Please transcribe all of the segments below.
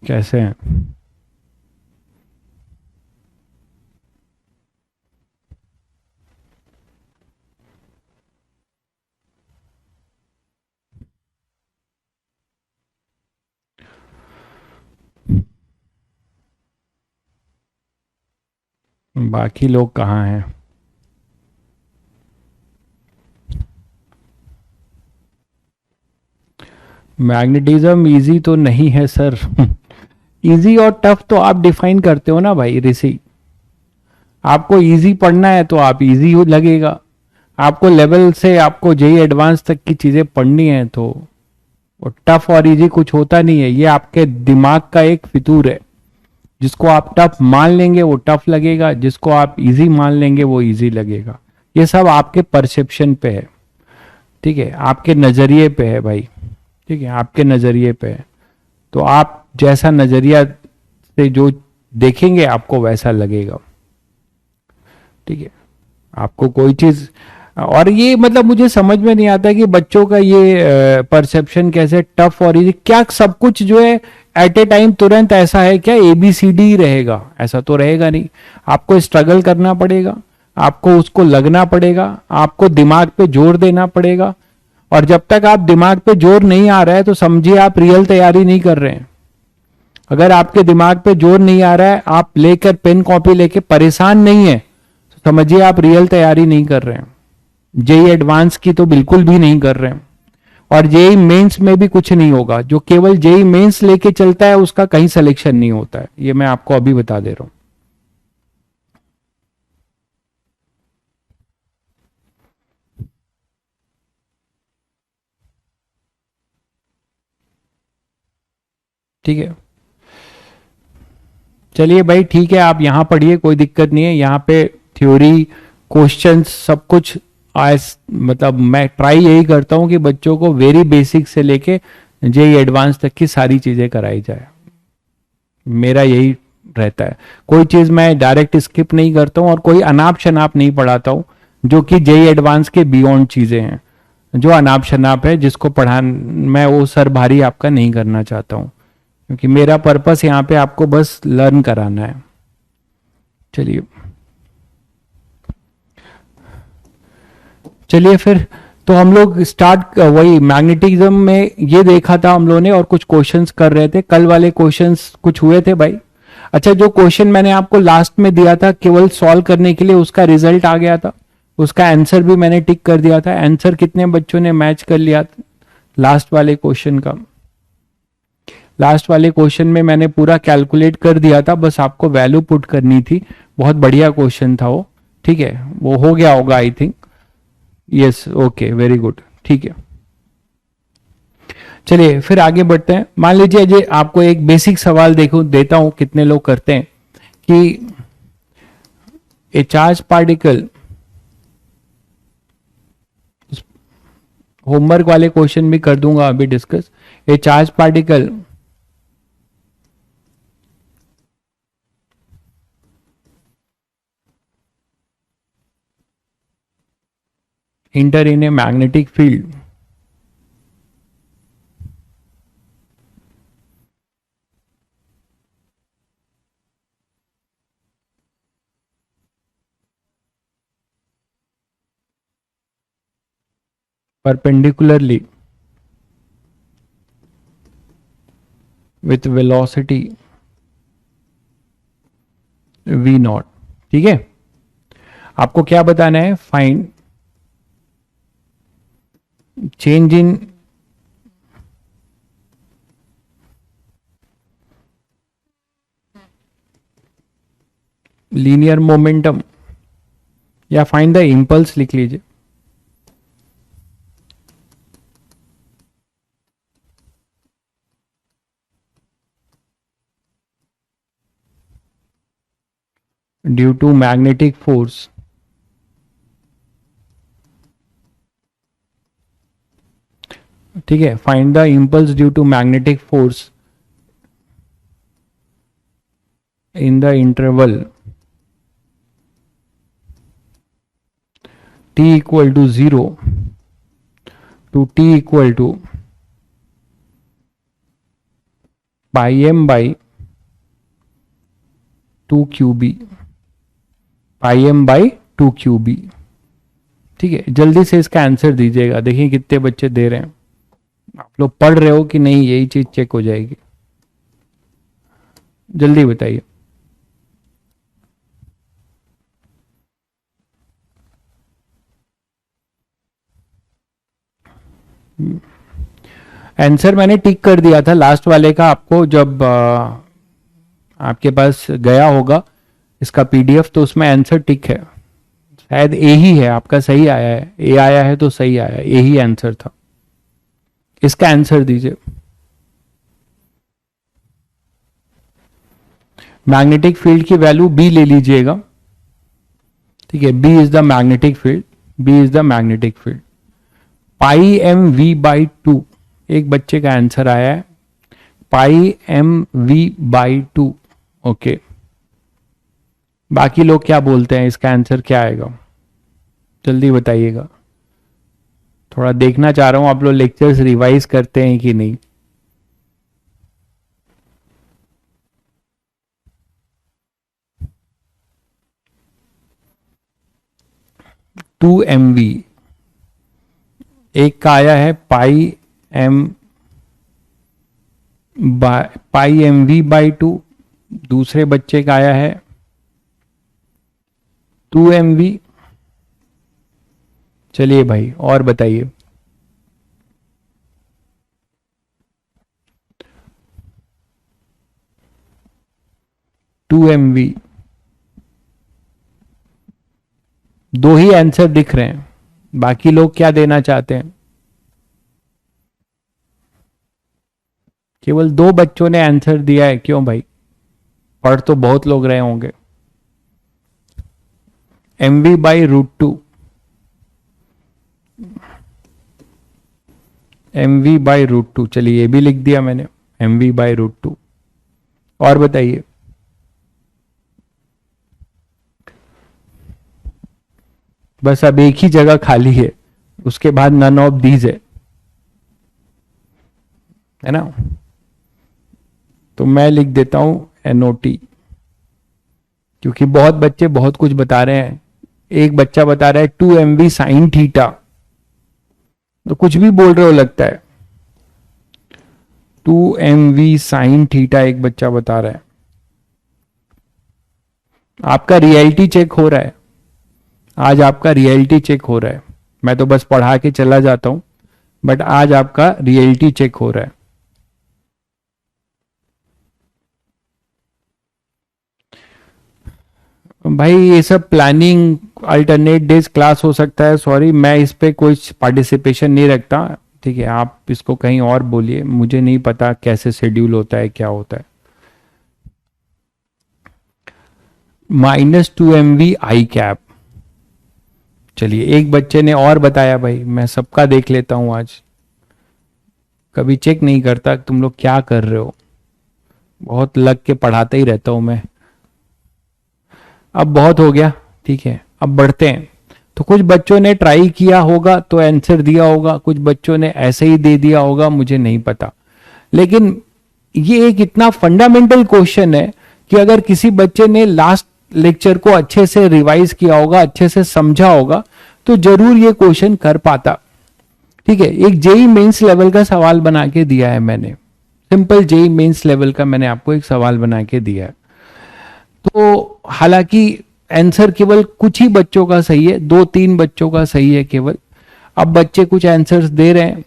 कैसे हैं? बाकी लोग कहाँ हैं? मैग्नेटिज्म इजी तो नहीं है सर। इजी और टफ तो आप डिफाइन करते हो ना भाई ऋषि। आपको इजी पढ़ना है तो आप इजी लगेगा। आपको लेवल से आपको जेई एडवांस तक की चीजें पढ़नी है तो वो टफ और इजी कुछ होता नहीं है। ये आपके दिमाग का एक फितूर है। जिसको आप टफ मान लेंगे वो टफ लगेगा, जिसको आप इजी मान लेंगे वो इजी लगेगा। ये सब आपके परसेप्शन पे है। ठीक है, आपके नजरिए पे है भाई। ठीक है, आपके नजरिए पे है। तो आप जैसा नजरिया से जो देखेंगे आपको वैसा लगेगा। ठीक है, आपको कोई चीज, और ये मतलब मुझे समझ में नहीं आता कि बच्चों का ये परसेप्शन कैसे टफ और इजी, क्या सब कुछ जो है एट ए टाइम तुरंत ऐसा है क्या? ABCD रहेगा ऐसा तो रहेगा नहीं। आपको स्ट्रगल करना पड़ेगा, आपको उसको लगना पड़ेगा, आपको दिमाग पे जोर देना पड़ेगा। और जब तक आप दिमाग पे जोर नहीं आ रहा है तो समझिए आप रियल तैयारी नहीं कर रहे हैं। अगर आपके दिमाग पे जोर नहीं आ रहा है, आप लेकर पेन कॉपी लेके परेशान नहीं है, तो समझिए आप रियल तैयारी नहीं कर रहे हैं। जेई एडवांस की तो बिल्कुल भी नहीं कर रहे हैं। और जेई मेंस में भी कुछ नहीं होगा। जो केवल जेई मेंस लेके चलता है उसका कहीं सिलेक्शन नहीं होता है, ये मैं आपको अभी बता दे रहा हूं। ठीक है, चलिए भाई ठीक है, आप यहाँ पढ़िए, कोई दिक्कत नहीं है। यहाँ पे थ्योरी, क्वेश्चंस सब कुछ आज मतलब मैं ट्राई यही करता हूँ कि बच्चों को वेरी बेसिक से लेके जेई एडवांस तक की सारी चीजें कराई जाए। मेरा यही रहता है। कोई चीज मैं डायरेक्ट स्किप नहीं करता हूँ और कोई अनाप शनाप नहीं पढ़ाता हूँ जो कि जेई एडवांस के बियॉन्ड चीजें हैं। जो अनाप शनाप है जिसको पढ़ा मैं वो सर भारी आपका नहीं करना चाहता हूँ, क्योंकि मेरा पर्पस यहाँ पे आपको बस लर्न कराना है। चलिए, चलिए फिर तो हम लोग स्टार्ट, वही मैग्नेटिज्म में ये देखा था हम लोगों ने और कुछ क्वेश्चंस कर रहे थे। कल वाले क्वेश्चंस कुछ हुए थे भाई? अच्छा, जो क्वेश्चन मैंने आपको लास्ट में दिया था केवल सॉल्व करने के लिए, उसका रिजल्ट आ गया था। उसका आंसर भी मैंने टिक कर दिया था। आंसर कितने बच्चों ने मैच कर लिया लास्ट वाले क्वेश्चन का? लास्ट वाले क्वेश्चन में मैंने पूरा कैलकुलेट कर दिया था, बस आपको वैल्यू पुट करनी थी। बहुत बढ़िया क्वेश्चन था वो। ठीक है, वो हो गया होगा I think. Yes, okay, very good, ठीक है। चलिए फिर आगे बढ़ते हैं। मान लीजिए जी आपको एक बेसिक सवाल देखो देता हूं, कितने लोग करते हैं कि ए चार्ज पार्टिकल, होमवर्क वाले क्वेश्चन भी कर दूंगा अभी discuss. A charge particle enter in a magnetic field, perpendicularly with velocity V0। ठीक है, आपको क्या बताना है? Find change in linear momentum, या फाइंड द इम्पल्स लिख लीजिए, ड्यू टू मैग्नेटिक फोर्स। ठीक है, find the impulse due to magnetic force in the interval t equal to 0 to t equal to pi M by 2 QB, pi M by 2 QB। ठीक है, जल्दी से इसका answer दीजिएगा, देखिए कितने बच्चे दे रहे हैं। आप लोग पढ़ रहे हो कि नहीं, यही चीज चेक हो जाएगी। जल्दी बताइए। आंसर मैंने टिक कर दिया था लास्ट वाले का, आपको जब आपके पास गया होगा इसका पीडीएफ, तो उसमें आंसर टिक है। शायद ए ही है आपका, सही आया है, ए आया है तो सही आया, ए ही आंसर था। इसका आंसर दीजिए। मैग्नेटिक फील्ड की वैल्यू बी ले लीजिएगा। ठीक है, B is the magnetic field, B is the magnetic field. Pi M V by 2, एक बच्चे का आंसर आया है, pi M V by 2। Okay, बाकी लोग क्या बोलते हैं, इसका आंसर क्या आएगा, जल्दी बताइएगा। थोड़ा देखना चाह रहा हूं आप लोग लेक्चर्स रिवाइज करते हैं कि नहीं। टू एम वी, एक का आया है पाई एम वी बाई 2, दूसरे बच्चे का आया है 2 MV। चलिए भाई और बताइए। टू MV, दो ही आंसर दिख रहे हैं, बाकी लोग क्या देना चाहते हैं। केवल 2 बच्चों ने आंसर दिया है, क्यों भाई, पढ़ तो बहुत लोग रहे होंगे। MV बाई √2, MV बाई √2, चलिए ये भी लिख दिया मैंने, MV बाई √2। और बताइए। बस अब एक ही जगह खाली है, उसके बाद नन ऑफ दीज है ना, तो मैं लिख देता हूं NOT, क्योंकि बहुत बच्चे बहुत कुछ बता रहे हैं। एक बच्चा बता रहा है 2 MV साइन थीटा, तो कुछ भी बोल रहे हो लगता है। 2 MV साइन थीटा एक बच्चा बता रहा है। आपका रियलिटी चेक हो रहा है, आज आपका रियलिटी चेक हो रहा है। मैं तो बस पढ़ा के चला जाता हूं, बट आज आपका रियलिटी चेक हो रहा है। भाई ये सब प्लानिंग अल्टरनेट डेज क्लास हो सकता है, सॉरी मैं इस पे कोई पार्टिसिपेशन नहीं रखता। ठीक है, आप इसको कहीं और बोलिए, मुझे नहीं पता कैसे शेड्यूल होता है, क्या होता है। -2 MV आई कैप, चलिए एक बच्चे ने और बताया, भाई मैं सबका देख लेता हूं आज, कभी चेक नहीं करता तुम लोग क्या कर रहे हो, बहुत लग के पढ़ाते ही रहता हूं मैं। अब बहुत हो गया, ठीक है अब बढ़ते हैं। तो कुछ बच्चों ने ट्राई किया होगा तो आंसर दिया होगा, कुछ बच्चों ने ऐसे ही दे दिया होगा, मुझे नहीं पता। लेकिन ये एक इतना फंडामेंटल क्वेश्चन है कि अगर किसी बच्चे ने लास्ट लेक्चर को अच्छे से रिवाइज किया होगा, अच्छे से समझा होगा, तो जरूर ये क्वेश्चन कर पाता। ठीक है, एक जेई मेंस लेवल का सवाल बना के दिया है मैंने, सिंपल जेई मेंस लेवल का मैंने आपको एक सवाल बना के दिया है। तो हालांकि आंसर केवल कुछ ही बच्चों का सही है, 2-3 बच्चों का सही है केवल। अब बच्चे कुछ आंसर्स दे रहे हैं,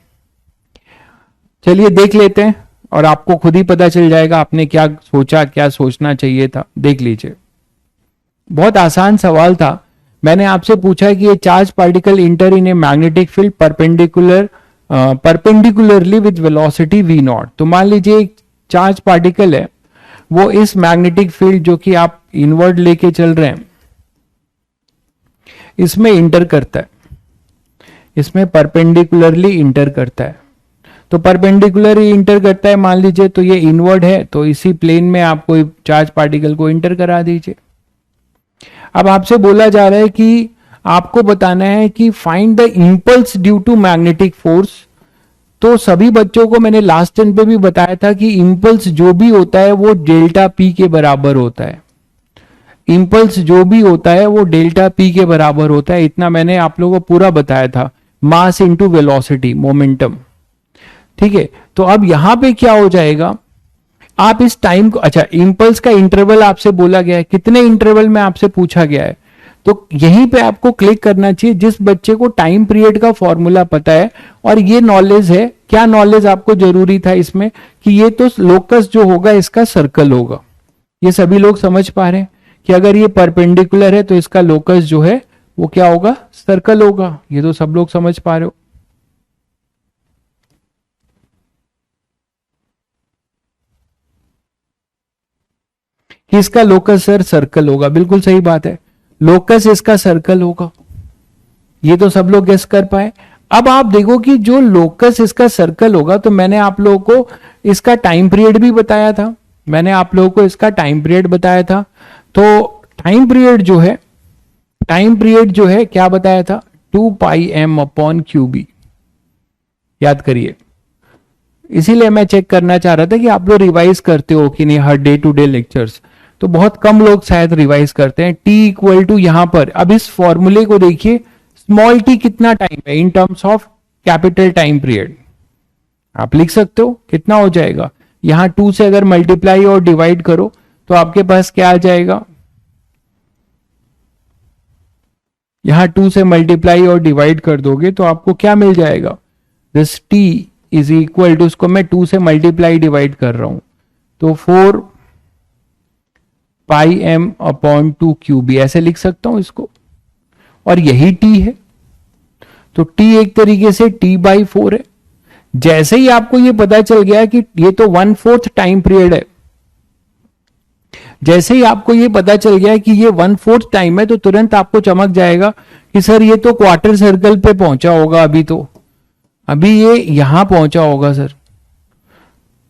चलिए देख लेते हैं और आपको खुद ही पता चल जाएगा आपने क्या सोचा, क्या सोचना चाहिए था। देख लीजिए, बहुत आसान सवाल था। मैंने आपसे पूछा है कि ये charge particle enter in a magnetic field perpendicularly with velocity v0। तो मान लीजिए एक चार्ज पार्टिकल है, वो इस मैग्नेटिक फील्ड जो कि आप इनवर्ड लेके चल रहे हैं इसमें इंटर करता है, इसमें परपेंडिकुलरली इंटर करता है। तो परपेंडिकुलर ही इंटर करता है मान लीजिए, तो ये इनवर्ड है, तो इसी प्लेन में आप कोई चार्ज पार्टिकल को इंटर करा दीजिए। अब आपसे बोला जा रहा है कि आपको बताना है कि find the impulse due to magnetic force. तो सभी बच्चों को मैंने लास्ट टाइम पे भी बताया था कि इंपल्स जो भी होता है वो डेल्टा पी के बराबर होता है। इंपल्स जो भी होता है वो डेल्टा पी के बराबर होता है, इतना मैंने आप लोगों को पूरा बताया था। मास इंटू वेलोसिटी मोमेंटम, ठीक है। तो अब यहां पे क्या हो जाएगा, आप इस टाइम को, अच्छा इंपल्स का इंटरवल आपसे बोला गया है, कितने इंटरवल में आपसे पूछा गया है, तो यहीं पे आपको क्लिक करना चाहिए जिस बच्चे को टाइम पीरियड का फॉर्मूला पता है और ये नॉलेज है। क्या नॉलेज आपको जरूरी था इसमें कि ये तो लोकस जो होगा इसका सर्कल होगा। ये सभी लोग समझ पा रहे हैं कि अगर ये परपेंडिकुलर है तो इसका लोकस जो है वो क्या होगा, सर्कल होगा। ये तो सब लोग समझ पा रहे हो। इसका लोकस सर सर्कल होगा, बिल्कुल सही बात है, लोकस इसका सर्कल होगा। ये तो सब लोग गेस कर पाए। अब आप देखो कि जो लोकस इसका सर्कल होगा, तो मैंने आप लोगों को इसका टाइम पीरियड भी बताया था, मैंने आप लोगों को इसका टाइम पीरियड बताया था। तो टाइम पीरियड जो है, टाइम पीरियड जो है क्या बताया था, 2 पाई एम अपॉन क्यू बी, याद करिए। इसीलिए मैं चेक करना चाह रहा था कि आप लोग रिवाइज करते हो कि नहीं हर डे टू डे लेक्चर्स, तो बहुत कम लोग शायद रिवाइज करते हैं। टी इक्वल टू यहां पर, अब इस फॉर्मूले को देखिए, स्मॉल टी कितना टाइम है in terms of capital time period, आप लिख सकते हो कितना हो जाएगा। यहां 2 से अगर मल्टीप्लाई और डिवाइड करो तो आपके पास क्या आ जाएगा, यहां 2 से मल्टीप्लाई और डिवाइड कर दोगे तो आपको क्या मिल जाएगा, this T is equal to, इसको मैं 2 से मल्टीप्लाई डिवाइड कर रहा हूं तो 4 पाई एम अपॉन 2 क्यू बी, ऐसे लिख सकता हूं इसको, और यही टी है। तो टी एक तरीके से टी बाई 4 है। जैसे ही आपको ये पता चल गया कि ये तो 1/4 टाइम पीरियड है, जैसे ही आपको ये पता चल गया कि ये 1/4 टाइम है, तो तुरंत आपको चमक जाएगा कि सर ये तो क्वार्टर सर्कल पे पहुंचा होगा, अभी ये यहां पहुंचा होगा सर।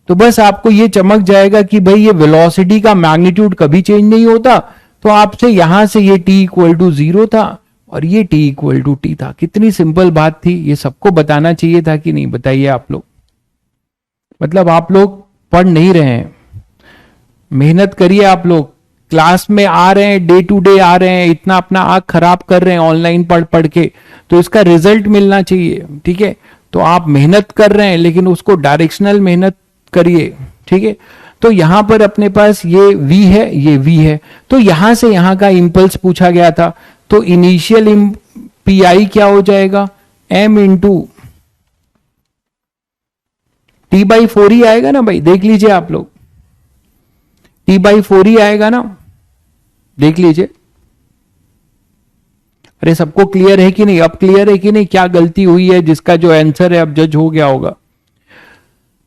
तो बस आपको ये चमक जाएगा कि भाई ये वेलोसिटी का मैग्नीट्यूड कभी चेंज नहीं होता, तो आपसे यहां से ये t इक्वल टू 0 था और ये t इक्वल टू t था। कितनी सिंपल बात थी, ये सबको बताना चाहिए था कि नहीं, बताइए आप लोग। मतलब आप लोग पढ़ नहीं रहे हैं, मेहनत करिए आप लोग, क्लास में आ रहे हैं, डे टू डे आ रहे हैं, इतना अपना आंख खराब कर रहे हैं ऑनलाइन पढ़ पढ़ के, तो इसका रिजल्ट मिलना चाहिए, ठीक है। तो आप मेहनत कर रहे हैं लेकिन उसको डायरेक्शनल मेहनत करिए, ठीक है। तो यहां पर अपने पास ये v है, ये v है, तो यहां से यहां का इंपल्स पूछा गया था, तो इनिशियल पी क्या हो जाएगा, m इंटू टी बाई 4 ही आएगा ना भाई, देख लीजिए आप लोग, टी बाई 4 ही आएगा ना, देख लीजिए। अरे सबको क्लियर है कि नहीं, अब क्लियर है कि नहीं, क्या गलती हुई है, जिसका जो आंसर है अब जज हो गया होगा।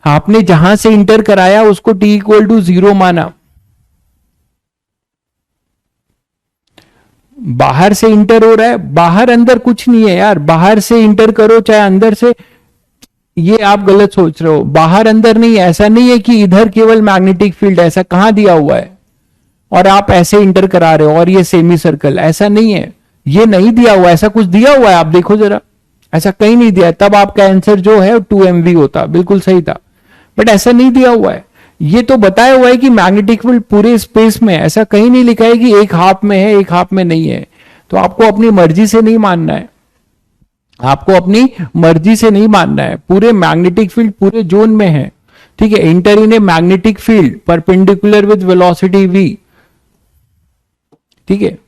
आपने जहां से इंटर कराया उसको t इक्वल टू 0 माना, बाहर से इंटर हो रहा है, बाहर अंदर कुछ नहीं है यार, बाहर से इंटर करो चाहे अंदर से, ये आप गलत सोच रहे हो, बाहर अंदर नहीं है, ऐसा नहीं है कि इधर केवल मैग्नेटिक फील्ड, ऐसा कहां दिया हुआ है, और आप ऐसे इंटर करा रहे हो और ये सेमी सर्कल, ऐसा नहीं है, ये नहीं दिया हुआ, ऐसा कुछ दिया हुआ है आप देखो जरा, ऐसा कहीं नहीं दिया है, तब आपका आंसर जो है 2mv होता, बिल्कुल सही था, बट ऐसा नहीं दिया हुआ है। ये तो बताया हुआ है कि मैग्नेटिक फील्ड पूरे स्पेस में है, ऐसा कहीं नहीं लिखा है कि एक हाफ में है एक हाफ में नहीं है। तो आपको अपनी मर्जी से नहीं मानना है, आपको अपनी मर्जी से नहीं मानना है, पूरे मैग्नेटिक फील्ड पूरे जोन में है, ठीक है। Inter in a magnetic field perpendicular with velocity v, ठीक है।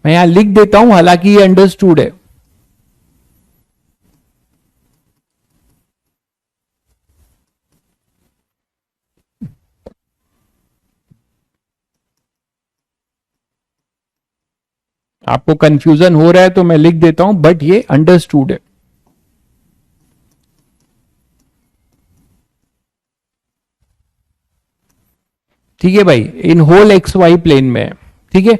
मैं यहां लिख देता हूं, हालांकि ये अंडरस्टूड है। आपको कंफ्यूजन हो रहा है तो मैं लिख देता हूं, बट ये अंडरस्टूड है। ठीक है भाई, in whole X Y plane में, ठीक है।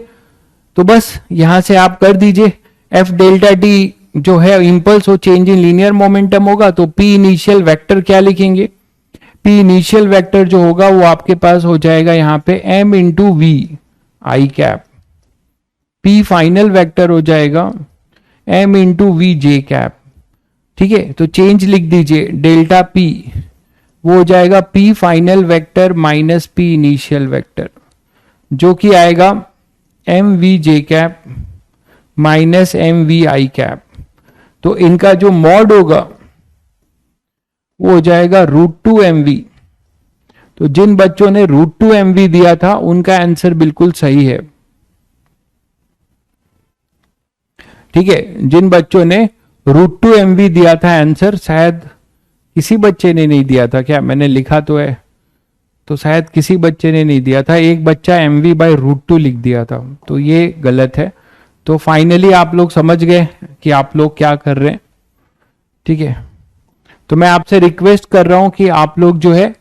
तो बस यहां से आप कर दीजिए, एफ डेल्टा टी जो है इंपल्स हो चेंज इन लीनियर मोमेंटम होगा, तो पी इनिशियल वेक्टर क्या लिखेंगे, पी इनिशियल वेक्टर जो होगा वो आपके पास हो जाएगा यहां पे m into V I cap, P final vector हो जाएगा m into V J cap, ठीक है, तो चेंज लिख दीजिए, डेल्टा पी वो हो जाएगा P final vector minus P initial vector, जो कि आएगा M V J cap minus M V I cap. तो इनका जो मॉड होगा वो हो जाएगा √2 mv। तो जिन बच्चों ने √2 mv दिया था उनका आंसर बिल्कुल सही है। ठीक है, जिन बच्चों ने √2 mv दिया था आंसर, शायद किसी बच्चे ने नहीं दिया था क्या, मैंने लिखा तो है, तो शायद किसी बच्चे ने नहीं दिया था, एक बच्चा mv/√2 लिख दिया था, तो ये गलत है। तो फाइनली आप लोग समझ गए कि आप लोग क्या कर रहे हैं। ठीक है, तो मैं आपसे रिक्वेस्ट कर रहा हूं कि आप लोग जो है,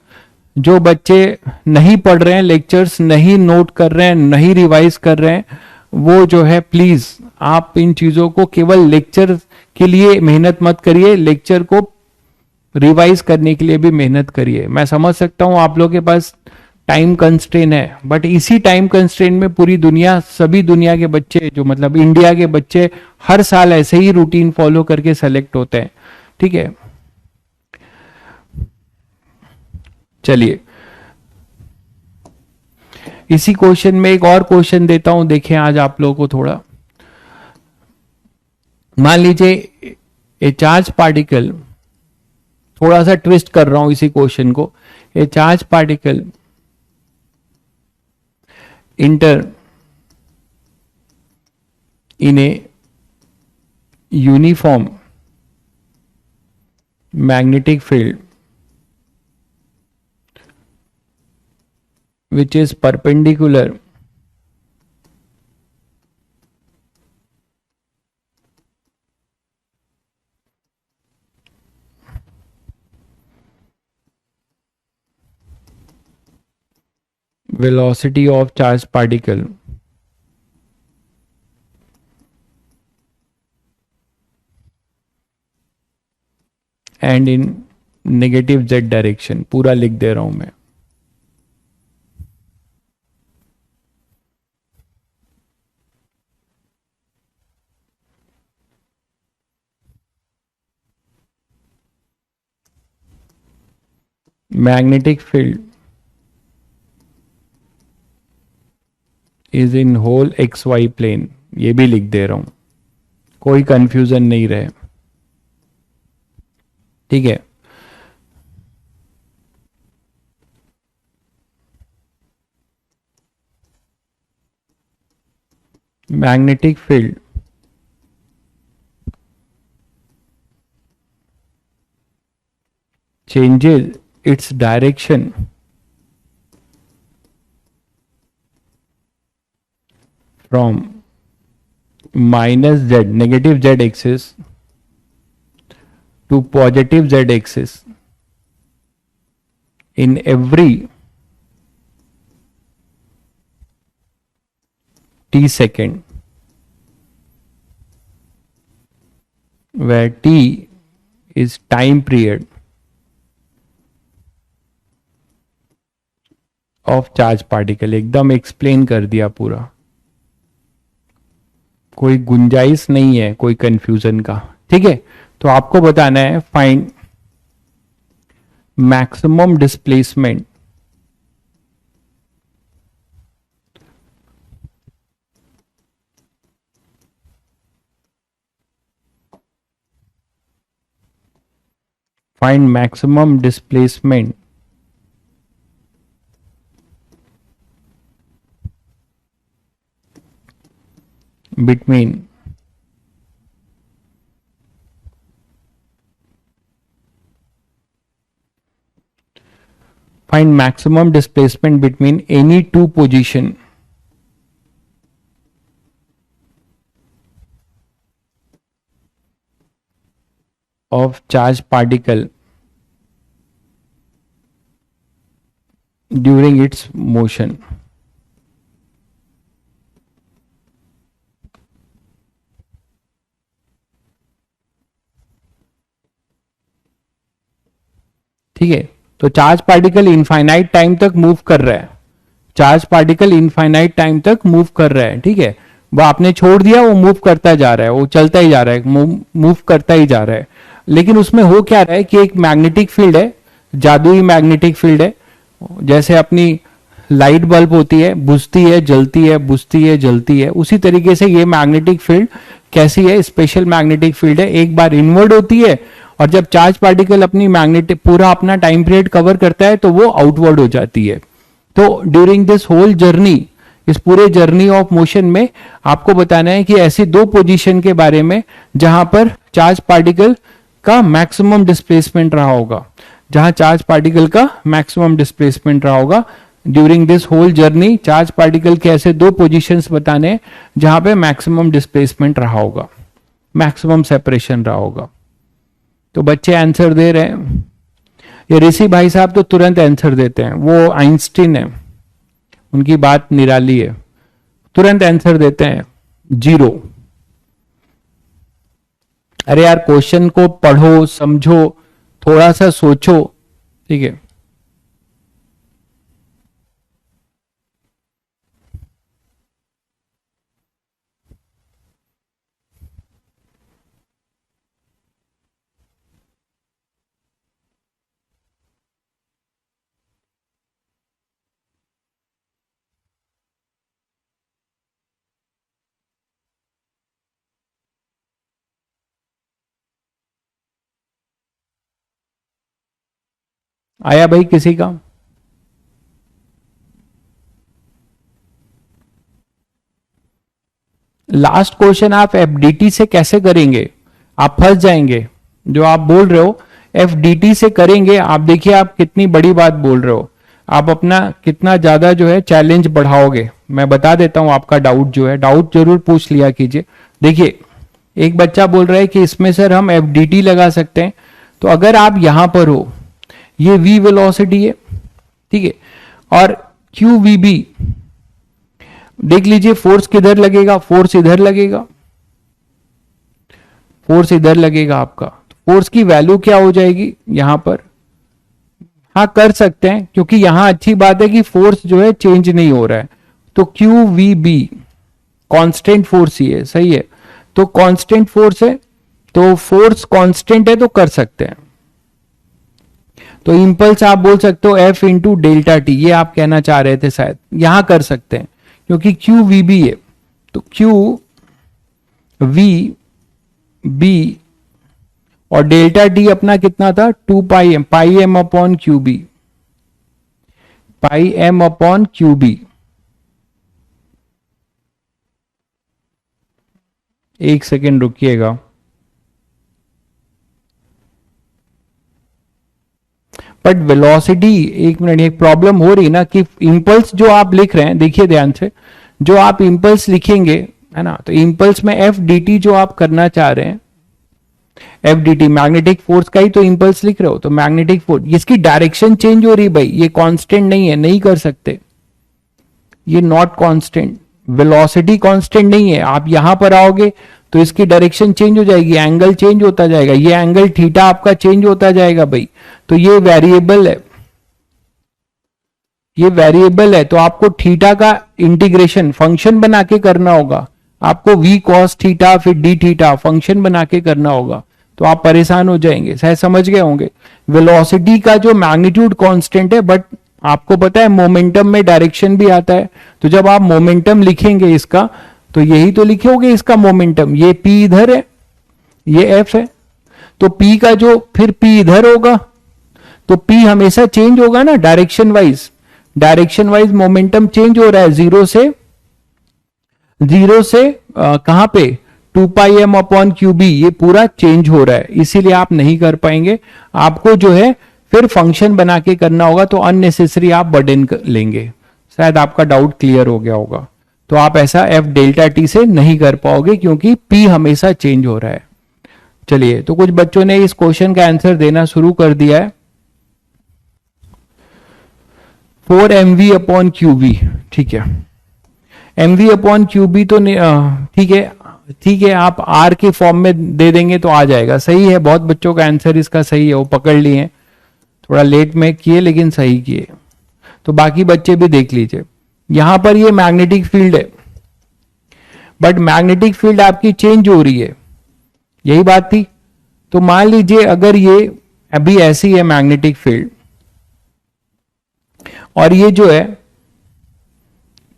जो बच्चे नहीं पढ़ रहे हैं, लेक्चर्स नहीं नोट कर रहे हैं, नहीं रिवाइज कर रहे हैं, वो जो है प्लीज आप इन चीजों को केवल लेक्चर के लिए मेहनत मत करिए, लेक्चर को रिवाइज करने के लिए भी मेहनत करिए। मैं समझ सकता हूं आप लोगों के पास टाइम कंस्ट्रेन है, बट इसी टाइम कंस्ट्रेन में पूरी दुनिया, सभी दुनिया के बच्चे, जो मतलब इंडिया के बच्चे हर साल ऐसे ही रूटीन फॉलो करके सेलेक्ट होते हैं। ठीक है, चलिए इसी क्वेश्चन में एक और क्वेश्चन देता हूं, देखें आज आप लोगों को थोड़ा। मान लीजिए ए चार्ज पार्टिकल, थोड़ा सा ट्विस्ट कर रहा हूं इसी क्वेश्चन को, ए charge particle enter in a uniform magnetic field which is perpendicular velocity of charged particle and in negative z direction। पूरा लिख दे रहा हूं मैं। Magnetic field is in whole XY plane, ये भी लिख दे रहा हूं, कोई कंफ्यूजन नहीं रहे। ठीक है, magnetic field changes its direction from -z negative z axis to positive z axis in every t second, where t is time period of charge particle. एकदम एक्सप्लेन कर दिया पूरा, कोई गुंजाइश नहीं है कोई कंफ्यूजन का। ठीक है, तो आपको बताना है find maximum displacement between find maximum displacement between any two position of charged particle during its motion। ठीक है, तो चार्ज पार्टिकल इनफाइनाइट टाइम तक मूव कर रहा है, चार्ज पार्टिकल इनफाइनाइट टाइम तक मूव कर रहा है। ठीक है, वो आपने छोड़ दिया, वो मूव करता जा रहा है, वो चलता ही जा रहा है, मूव करता ही जा रहा है। लेकिन उसमें हो क्या रहा है कि एक मैग्नेटिक फील्ड है, जादुई मैग्नेटिक फील्ड है, जैसे अपनी लाइट बल्ब होती है, बुझती है जलती है, बुझती है जलती है, उसी तरीके से ये मैग्नेटिक फील्ड कैसी है, स्पेशल मैग्नेटिक फील्ड है, एक बार इनवर्ड होती है और जब चार्ज पार्टिकल अपनी मैग्नेटिक पूरा अपना टाइम पीरियड कवर करता है तो वो आउटवर्ड हो जाती है। तो ड्यूरिंग दिस होल जर्नी, इस पूरे जर्नी ऑफ मोशन में आपको बताना है कि ऐसी दो पोजीशन के बारे में जहां पर चार्ज पार्टिकल का मैक्सिमम डिस्प्लेसमेंट रहा होगा, जहां चार्ज पार्टिकल का मैक्सिमम डिस्प्लेसमेंट रहा होगा during this whole journey. Charge particle के ऐसे दो पोजीशंस बताने हैं जहां पे मैक्सिमम डिस्प्लेसमेंट रहा होगा, मैक्सिमम सेपरेशन रहा होगा। तो बच्चे आंसर दे रहे हैं। ये ऋषि भाई साहब तो तुरंत आंसर देते हैं, वो आइंस्टीन है, उनकी बात निराली है, तुरंत आंसर देते हैं 0। अरे यार क्वेश्चन को पढ़ो, समझो, थोड़ा सा सोचो, ठीक है। आया भाई किसी का? लास्ट क्वेश्चन आप एफडीटी से कैसे करेंगे? आप फंस जाएंगे। जो आप बोल रहे हो एफडीटी से करेंगे, आप देखिए आप कितनी बड़ी बात बोल रहे हो, आप अपना कितना ज्यादा जो है चैलेंज बढ़ाओगे। मैं बता देता हूं आपका डाउट जो है, डाउट जरूर पूछ लिया कीजिए। देखिए एक बच्चा बोल रहा है कि इसमें सर हम एफडीटी लगा सकते हैं, तो अगर आप यहां पर हो, ये v वेलोसिटी है, ठीक है, और क्यू वी बी, देख लीजिए फोर्स किधर लगेगा, फोर्स इधर लगेगा, फोर्स इधर लगेगा आपका, फोर्स की वैल्यू क्या हो जाएगी यहां पर? हाँ कर सकते हैं, क्योंकि यहां अच्छी बात है कि फोर्स जो है चेंज नहीं हो रहा है, तो Q V B constant force ही है, सही है। तो कांस्टेंट फोर्स है, तो फोर्स कांस्टेंट है, तो कर सकते हैं। तो इंपल्स आप बोल सकते हो एफ इंटू डेल्टा टी, ये आप कहना चाह रहे थे शायद, यहां कर सकते हैं क्योंकि क्यू वी बी है, तो क्यू वी बी और डेल्टा टी अपना कितना था 2 पाई एम, पाई एम अपॉन क्यू बी, पाई एम अपॉन क्यू बी। एक सेकेंड रुकिएगा, बट वेलोसिटी, एक मिनट, एक प्रॉब्लम हो रही ना कि इंपल्स जो आप लिख रहे हैं, देखिए ध्यान से, जो आप इंपल्स लिखेंगे है ना, तो इंपल्स में एफ डी टी जो आप करना चाह रहे हैं, F D T magnetic force का ही तो इंपल्स लिख रहे हो, तो मैग्नेटिक फोर्स, इसकी डायरेक्शन चेंज हो रही भाई, ये कांस्टेंट नहीं है, नहीं कर सकते, ये नॉट कांस्टेंट, वेलोसिटी कांस्टेंट नहीं है। आप यहां पर आओगे तो इसकी डायरेक्शन चेंज हो जाएगी, एंगल चेंज होता जाएगा, ये एंगल थीटा आपका चेंज होता जाएगा भाई, तो ये वेरिएबल है, ये वेरिएबल है, तो आपको थीटा का इंटीग्रेशन फंक्शन बना के करना होगा, आपको v cos थीटा फिर d थीटा फंक्शन बना के करना होगा, तो आप परेशान हो जाएंगे, शायद समझ गए होंगे। वेलोसिटी का जो मैग्नीट्यूड कांस्टेंट है, बट आपको पता है मोमेंटम में डायरेक्शन भी आता है, तो जब आप मोमेंटम लिखेंगे इसका, तो यही तो लिखोगे इसका मोमेंटम, ये p इधर है, ये f है, तो p का जो फिर p इधर होगा, तो p हमेशा चेंज होगा ना direction wise, direction wise momentum change हो रहा है, जीरो से कहां पे 2 पाई एम अपॉन क्यू बी, ये पूरा चेंज हो रहा है, इसीलिए आप नहीं कर पाएंगे, आपको जो है फिर फंक्शन बना के करना होगा, तो अननेसेसरी आप बर्डन लेंगे। शायद आपका डाउट क्लियर हो गया होगा। तो आप ऐसा एफ डेल्टा टी से नहीं कर पाओगे क्योंकि पी हमेशा चेंज हो रहा है। चलिए, तो कुछ बच्चों ने इस क्वेश्चन का आंसर देना शुरू कर दिया है। 4 mv अपॉन क्यूबी, ठीक है, mv अपॉन क्यूबी तो ठीक है, ठीक है, आप r के फॉर्म में दे देंगे तो आ जाएगा, सही है। बहुत बच्चों का आंसर इसका सही है, वो पकड़ लिए हैं, थोड़ा लेट में किए लेकिन सही किए। तो बाकी बच्चे भी देख लीजिए, यहां पर ये मैग्नेटिक फील्ड है, बट मैग्नेटिक फील्ड आपकी चेंज हो रही है, यही बात थी। तो मान लीजिए अगर ये अभी ऐसी है मैग्नेटिक फील्ड, और ये जो है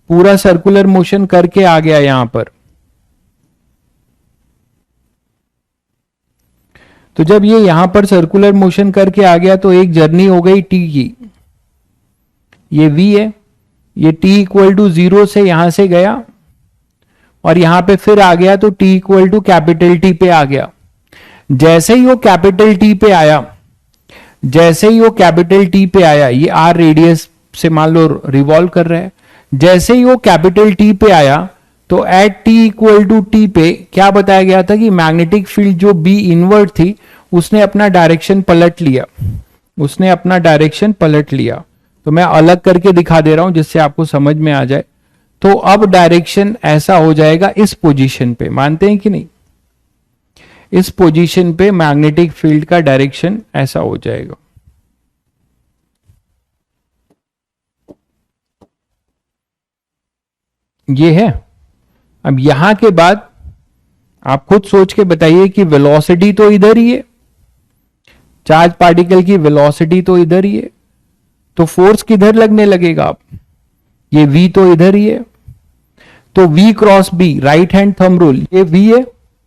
पूरा सर्कुलर मोशन करके आ गया यहां पर, तो जब ये यहां पर सर्कुलर मोशन करके आ गया तो एक जर्नी हो गई टी की, ये v है, ये t इक्वल टू 0 से यहां से गया और यहां पे फिर आ गया तो t equal to capital T पे आ गया। जैसे ही वो कैपिटल टी पे आया, जैसे ही वो कैपिटल टी पे आया, ये आर रेडियस से मान लो रिवॉल्व कर रहा है, जैसे ही वो कैपिटल टी पे आया तो at T equal to T पे क्या बताया गया था कि मैग्नेटिक फील्ड जो बी इनवर्ट थी उसने अपना डायरेक्शन पलट लिया, उसने अपना डायरेक्शन पलट लिया। तो मैं अलग करके दिखा दे रहा हूं जिससे आपको समझ में आ जाए। तो अब डायरेक्शन ऐसा हो जाएगा इस पोजीशन पे, मानते हैं कि नहीं, इस पोजीशन पे मैग्नेटिक फील्ड का डायरेक्शन ऐसा हो जाएगा। ये है। अब यहां के बाद आप खुद सोच के बताइए कि वेलोसिटी तो इधर ही है, चार्ज पार्टिकल की वेलोसिटी तो इधर ही है, तो फोर्स किधर लगने लगेगा? आप ये v तो इधर ही है, तो v cross b, right hand thumb rule, ये v है,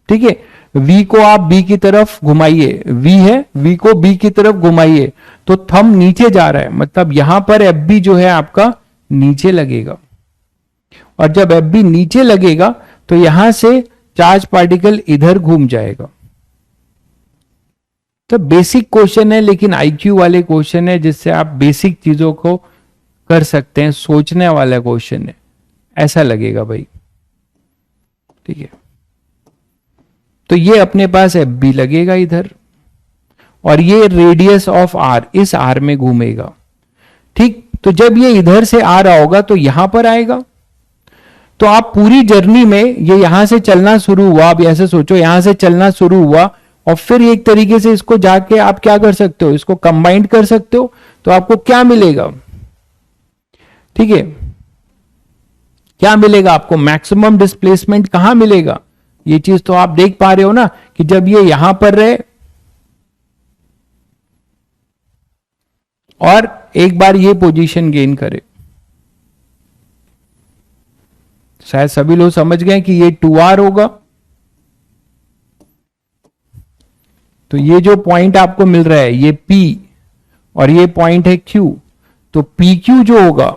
ठीक है। v को आप b की तरफ घुमाइए, v है, v को b की तरफ घुमाइए तो थंब नीचे जा रहा है, मतलब यहां पर fb जो है आपका नीचे लगेगा, और जब fb नीचे लगेगा तो यहां से चार्ज पार्टिकल इधर घूम जाएगा। तो बेसिक क्वेश्चन है लेकिन आईक्यू वाले क्वेश्चन है, जिससे आप बेसिक चीजों को कर सकते हैं, सोचने वाला क्वेश्चन है, ऐसा लगेगा भाई, ठीक है। तो ये अपने पास एफ बी लगेगा इधर, और ये रेडियस ऑफ आर इस आर में घूमेगा, ठीक। तो जब ये इधर से आ रहा होगा तो यहां पर आएगा, तो आप पूरी जर्नी में ये यहां से चलना शुरू हुआ, आप ऐसे सोचो यहां से चलना शुरू हुआ और फिर एक तरीके से इसको जाके आप क्या कर सकते हो, इसको कंबाइंड कर सकते हो, तो आपको क्या मिलेगा, ठीक है, क्या मिलेगा आपको, मैक्सिमम डिस्प्लेसमेंट कहां मिलेगा। ये चीज तो आप देख पा रहे हो ना कि जब ये यहां पर रहे और एक बार ये पोजीशन गेन करे, शायद सभी लोग समझ गए कि ये 2r होगा। तो ये जो पॉइंट आपको मिल रहा है ये P और ये पॉइंट है Q, तो PQ जो होगा,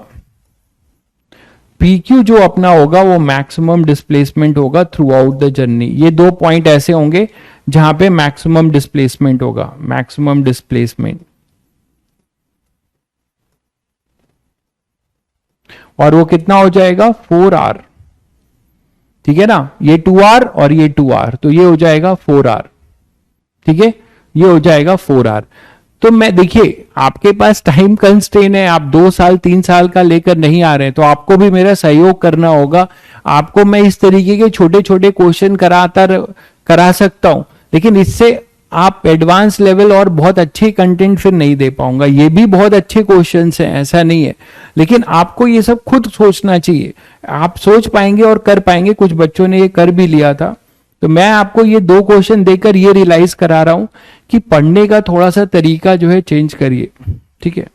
PQ जो अपना होगा वो मैक्सिमम डिस्प्लेसमेंट होगा थ्रू आउट द जर्नी। ये दो पॉइंट ऐसे होंगे जहां पे मैक्सिमम डिस्प्लेसमेंट होगा, मैक्सिमम डिस्प्लेसमेंट, और वो कितना हो जाएगा 4r, ठीक है ना, ये 2r और ये 2r, तो ये हो जाएगा 4r, ठीक है, ये हो जाएगा 4r। तो मैं देखिए आपके पास टाइम कंस्ट्रेन है, आप 2 साल 3 साल का लेकर नहीं आ रहे हैं, तो आपको भी मेरा सहयोग करना होगा। आपको मैं इस तरीके के छोटे छोटे क्वेश्चन करा सकता हूं, लेकिन इससे आप एडवांस लेवल और बहुत अच्छे कंटेंट फिर नहीं दे पाऊंगा। ये भी बहुत अच्छे क्वेश्चंस हैं, ऐसा नहीं है, लेकिन आपको ये सब खुद सोचना चाहिए। आप सोच पाएंगे और कर पाएंगे, कुछ बच्चों ने ये कर भी लिया था। तो मैं आपको ये 2 क्वेश्चन देकर ये रियलाइज करा रहा हूं कि पढ़ने का थोड़ा सा तरीका जो है चेंज करिए, ठीक है।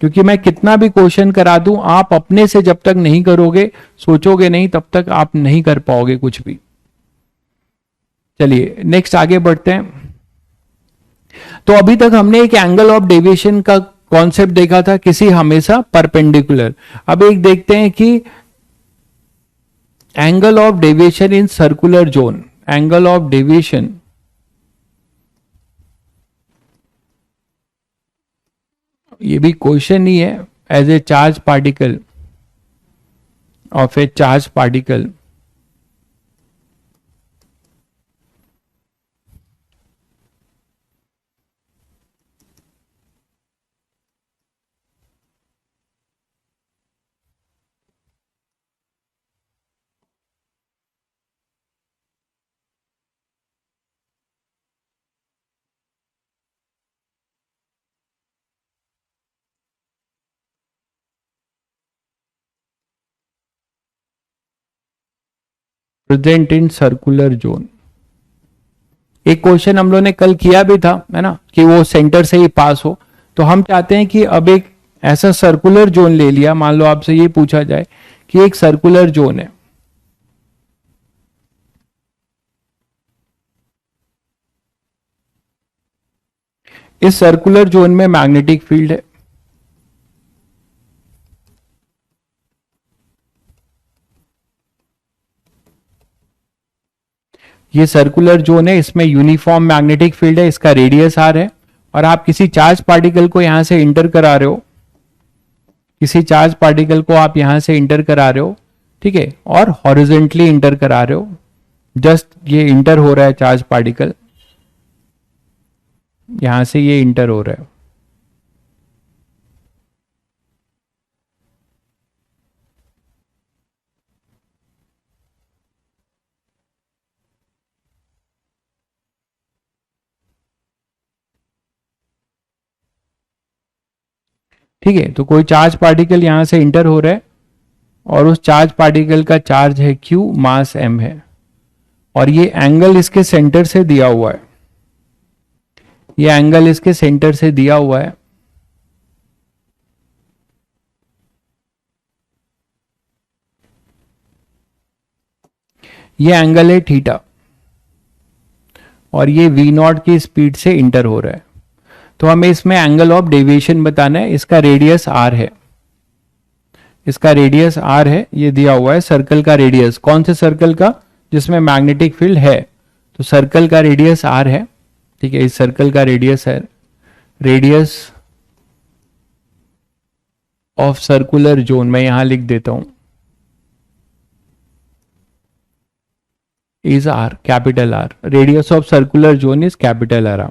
क्योंकि मैं कितना भी क्वेश्चन करा दूं, आप अपने से जब तक नहीं करोगे, सोचोगे नहीं, तब तक आप नहीं कर पाओगे कुछ भी। चलिए नेक्स्ट आगे बढ़ते हैं। तो अभी तक हमने एक एंगल ऑफ डेविएशन का कॉन्सेप्ट देखा था, किसी हमेशा परपेंडिकुलर। अब एक देखते हैं कि angle of deviation in circular zone, angle of deviation ये भी क्वेश्चन ही है, as a charge particle of a charge particle, present in circular zone. एक क्वेश्चन हम लोग ने कल किया भी था, है ना, कि वो सेंटर से ही पास हो। तो हम चाहते हैं कि अब एक ऐसा सर्कुलर जोन ले लिया, मान लो आपसे ये पूछा जाए कि एक सर्कुलर जोन है, इस सर्कुलर जोन में मैग्नेटिक फील्ड है, ये सर्कुलर जोन है, इसमें यूनिफॉर्म मैग्नेटिक फील्ड है, इसका रेडियस आर है, और आप किसी चार्ज पार्टिकल को यहां से इंटर करा रहे हो, किसी चार्ज पार्टिकल को आप यहां से इंटर करा रहे हो, ठीक है, और हॉरिजेंटली इंटर करा रहे हो, जस्ट ये इंटर हो रहा है चार्ज पार्टिकल, यहां से ये इंटर हो रहा है। ठीक है, तो कोई चार्ज पार्टिकल यहां से इंटर हो रहा है, और उस चार्ज पार्टिकल का चार्ज है q, मास m है, और ये एंगल इसके सेंटर से दिया हुआ है, ये एंगल इसके सेंटर से दिया हुआ है, ये एंगल है थीटा, और ये v नॉट की स्पीड से इंटर हो रहा है। तो हमें इसमें एंगल ऑफ डेविएशन बताना है, इसका रेडियस r है, इसका रेडियस r है, ये दिया हुआ है सर्कल का रेडियस, कौन से सर्कल का, जिसमें मैग्नेटिक फील्ड है, तो सर्कल का रेडियस r है, ठीक है, इस सर्कल का रेडियस है, रेडियस ऑफ सर्कुलर जोन मैं यहां लिख देता हूं, is r, capital R, radius of circular zone is capital R।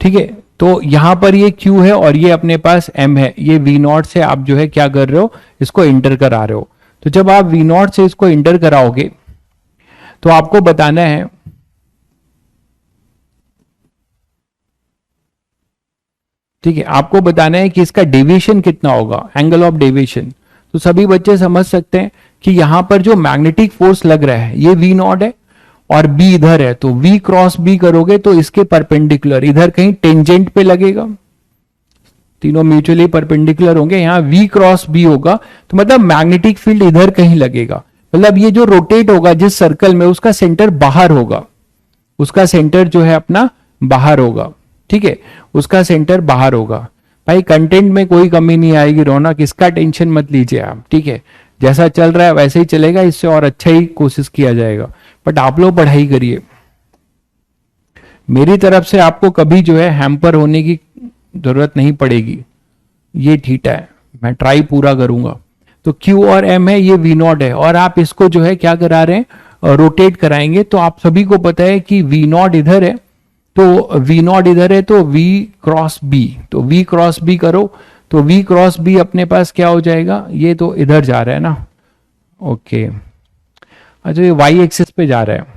ठीक है, तो यहां पर ये Q है और ये अपने पास M है, ये V नॉट से आप जो है क्या कर रहे हो, इसको इंटर करा रहे हो। तो जब आप V नॉट से इसको इंटर कराओगे तो आपको बताना है, ठीक है, आपको बताना है कि इसका डेविएशन कितना होगा, एंगल ऑफ डेविएशन। तो सभी बच्चे समझ सकते हैं कि यहां पर जो मैग्नेटिक फोर्स लग रहा है ये V नॉट है और B इधर है, तो V क्रॉस B करोगे तो इसके परपेंडिकुलर इधर कहीं टेंजेंट पे लगेगा, तीनों म्यूचुअली परपेंडिकुलर होंगे, यहां V क्रॉस B होगा, तो मतलब मैग्नेटिक फील्ड इधर कहीं लगेगा, मतलब ये जो रोटेट होगा जिस सर्कल में उसका सेंटर बाहर होगा, उसका सेंटर जो है अपना बाहर होगा, ठीक है, उसका सेंटर बाहर होगा। भाई कंटेंट में कोई कमी नहीं आएगी, रौनक, इसका टेंशन मत लीजिए आप, ठीक है, जैसा चल रहा है वैसे ही चलेगा, इससे और अच्छा ही कोशिश किया जाएगा, बट आप लोग पढ़ाई करिए, मेरी तरफ से आपको कभी जो है हैम्पर होने की जरूरत नहीं पड़ेगी, ये थीटा है, मैं ट्राई पूरा करूंगा। तो Q और M है, ये V नॉट है, और आप इसको जो है क्या करा रहे हैं, रोटेट कराएंगे, तो आप सभी को पता है कि V नॉट इधर है, तो V नॉट इधर है, तो V क्रॉस B, तो V क्रॉस B करो, तो V क्रॉस B अपने पास क्या हो जाएगा, ये तो इधर जा रहा है ना, ओके, अच्छा ये Y एक्सिस पे जा रहा है,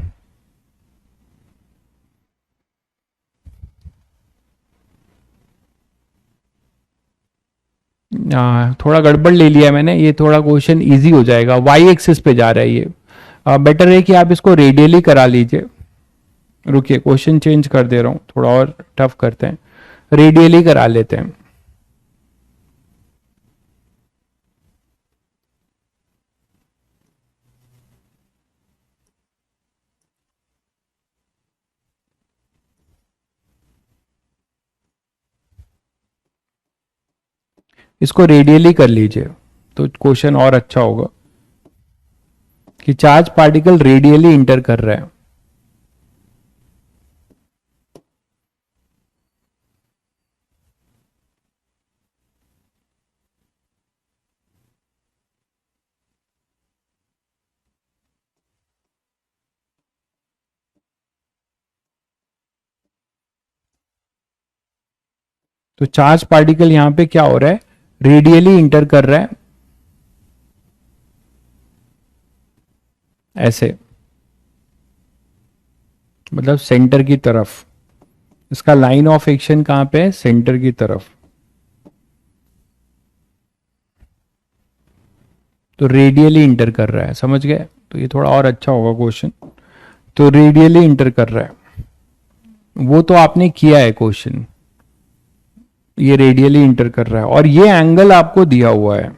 थोड़ा गड़बड़ ले लिया मैंने, ये थोड़ा क्वेश्चन इजी हो जाएगा, वाई एक्सिस पे जा रहा है ये, बेटर है कि आप इसको रेडियली करा लीजिए, रुकिए क्वेश्चन चेंज कर दे रहा हूँ, थोड़ा और टफ करते हैं, रेडियली करा लेते हैं। इसको रेडियली कर लीजिए तो क्वेश्चन और अच्छा होगा, कि चार्ज पार्टिकल रेडियली इंटर कर रहा है, तो चार्ज पार्टिकल यहां पे क्या हो रहा है, रेडियली इंटर कर रहा है, ऐसे, मतलब सेंटर की तरफ, इसका लाइन ऑफ एक्शन कहां पे है, सेंटर की तरफ, तो रेडियली इंटर कर रहा है, समझ गए, तो ये थोड़ा और अच्छा होगा क्वेश्चन। तो रेडियली इंटर कर रहा है, वो तो आपने किया है क्वेश्चन, ये रेडियली इंटर कर रहा है और ये एंगल आपको दिया हुआ है,